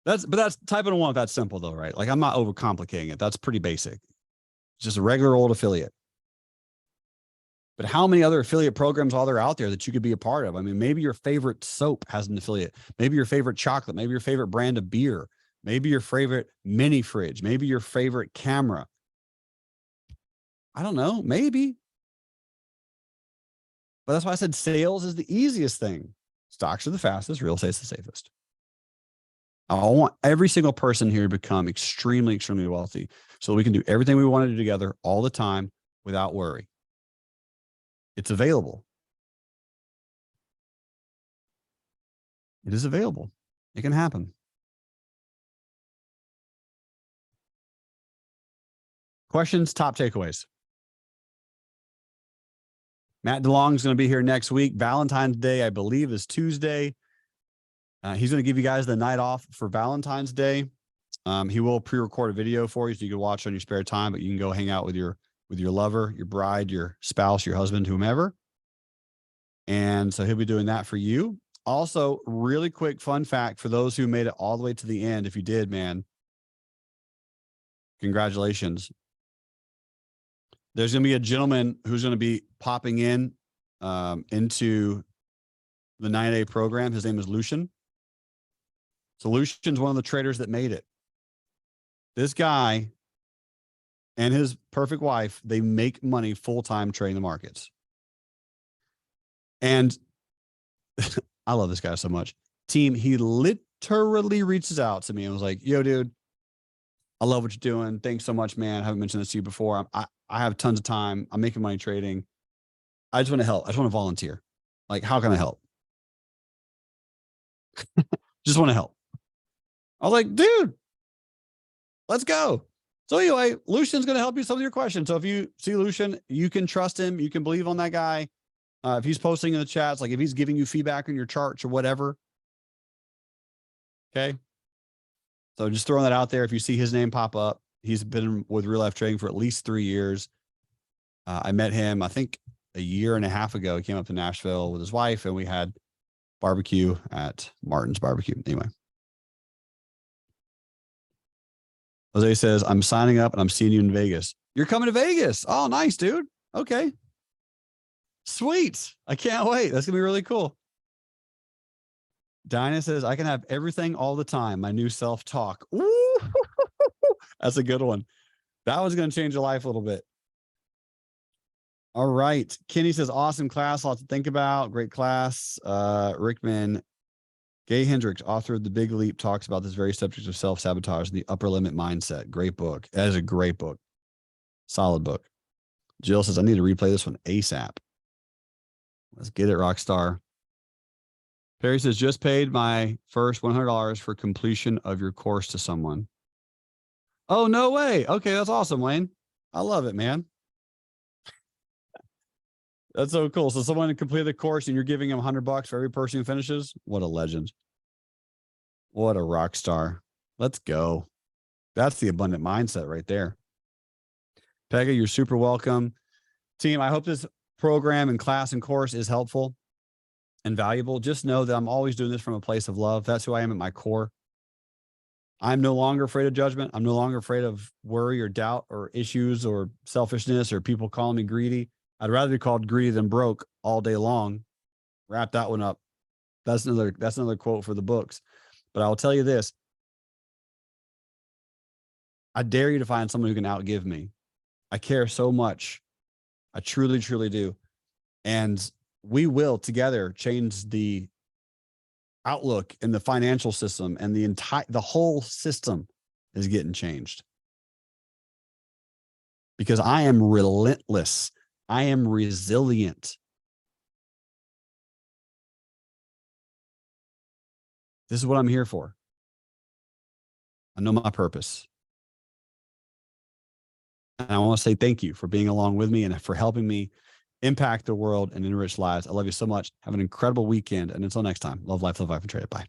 That's typing one. That's simple though, right? Like I'm not overcomplicating it. That's pretty basic. It's just a regular old affiliate. But how many other affiliate programs are there out there that you could be a part of? I mean, maybe your favorite soap has an affiliate, maybe your favorite chocolate, maybe your favorite brand of beer, maybe your favorite mini fridge, maybe your favorite camera. I don't know, maybe. But that's why I said sales is the easiest thing. Stocks are the fastest, real estate's the safest. I want every single person here to become extremely, extremely wealthy so we can do everything we want to do together all the time without worry. It's available. It is available. It can happen. Questions, top takeaways. Matt DeLong is going to be here next week. Valentine's Day, I believe, is Tuesday. He's going to give you guys the night off for Valentine's Day. He will pre-record a video for you so you can watch on your spare time, but you can go hang out with your lover, your bride, your spouse, your husband, whomever. And so he'll be doing that for you. Also, really quick fun fact for those who made it all the way to the end. If you did, man, congratulations. There's going to be a gentleman who's going to be popping in into the 9A program. His name is Lucian. So Lucian's one of the traders that made it. This guy and his perfect wife, they make money full-time trading the markets. And I love this guy so much. Team, he literally reaches out to me and was like, yo, dude, I love what you're doing. Thanks so much, man. I haven't mentioned this to you before. I have tons of time. I'm making money trading. I just want to help. I just want to volunteer. Like, how can I help? Just want to help. I was like, dude, let's go. So anyway, Lucian's going to help you with some of your questions. So if you see Lucian, you can trust him. You can believe on that guy. If he's posting in the chats, like if he's giving you feedback on your charts or whatever. Okay. So just throwing that out there. If you see his name pop up, he's been with Real Life Trading for at least 3 years. I met him, I think, a year and a half ago. He came up to Nashville with his wife, and we had barbecue at Martin's Barbecue. Anyway. Jose says, I'm signing up and I'm seeing you in Vegas. You're coming to Vegas. Oh, nice, dude. Okay. Sweet. I can't wait. That's going to be really cool. Dinah says, I can have everything all the time. My new self-talk. Ooh, that's a good one. That was going to change your life a little bit. All right. Kenny says, awesome class. Lots to think about. Great class. Rickman, Gay Hendricks, author of The Big Leap, talks about this very subject of self-sabotage, the upper limit mindset. Great book. That is a great book. Solid book. Jill says, I need to replay this one ASAP. Let's get it, Rockstar. Perry says, just paid my first $100 for completion of your course to someone. Oh, no way. Okay, that's awesome, Wayne. I love it, man. That's so cool. So someone completed the course and you're giving them $100 for every person who finishes? What a legend. What a rock star. Let's go. That's the abundant mindset right there. Peggy, you're super welcome. Team, I hope this program and class and course is helpful and valuable. Just know that I'm always doing this from a place of love. That's who I am at my core. I'm no longer afraid of judgment. I'm no longer afraid of worry or doubt or issues or selfishness or people calling me greedy. I'd rather be called greedy than broke all day long. Wrap that one up. That's another quote for the books. But I'll tell you this. I dare you to find someone who can outgive me. I care so much. I truly, truly do. And we will together change the outlook in the financial system, and the whole system is getting changed. Because I am relentless. I am resilient. This is what I'm here for. I know my purpose. And I want to say thank you for being along with me and for helping me impact the world and enrich lives. I love you so much. Have an incredible weekend. And until next time, love life, and trade it. Bye.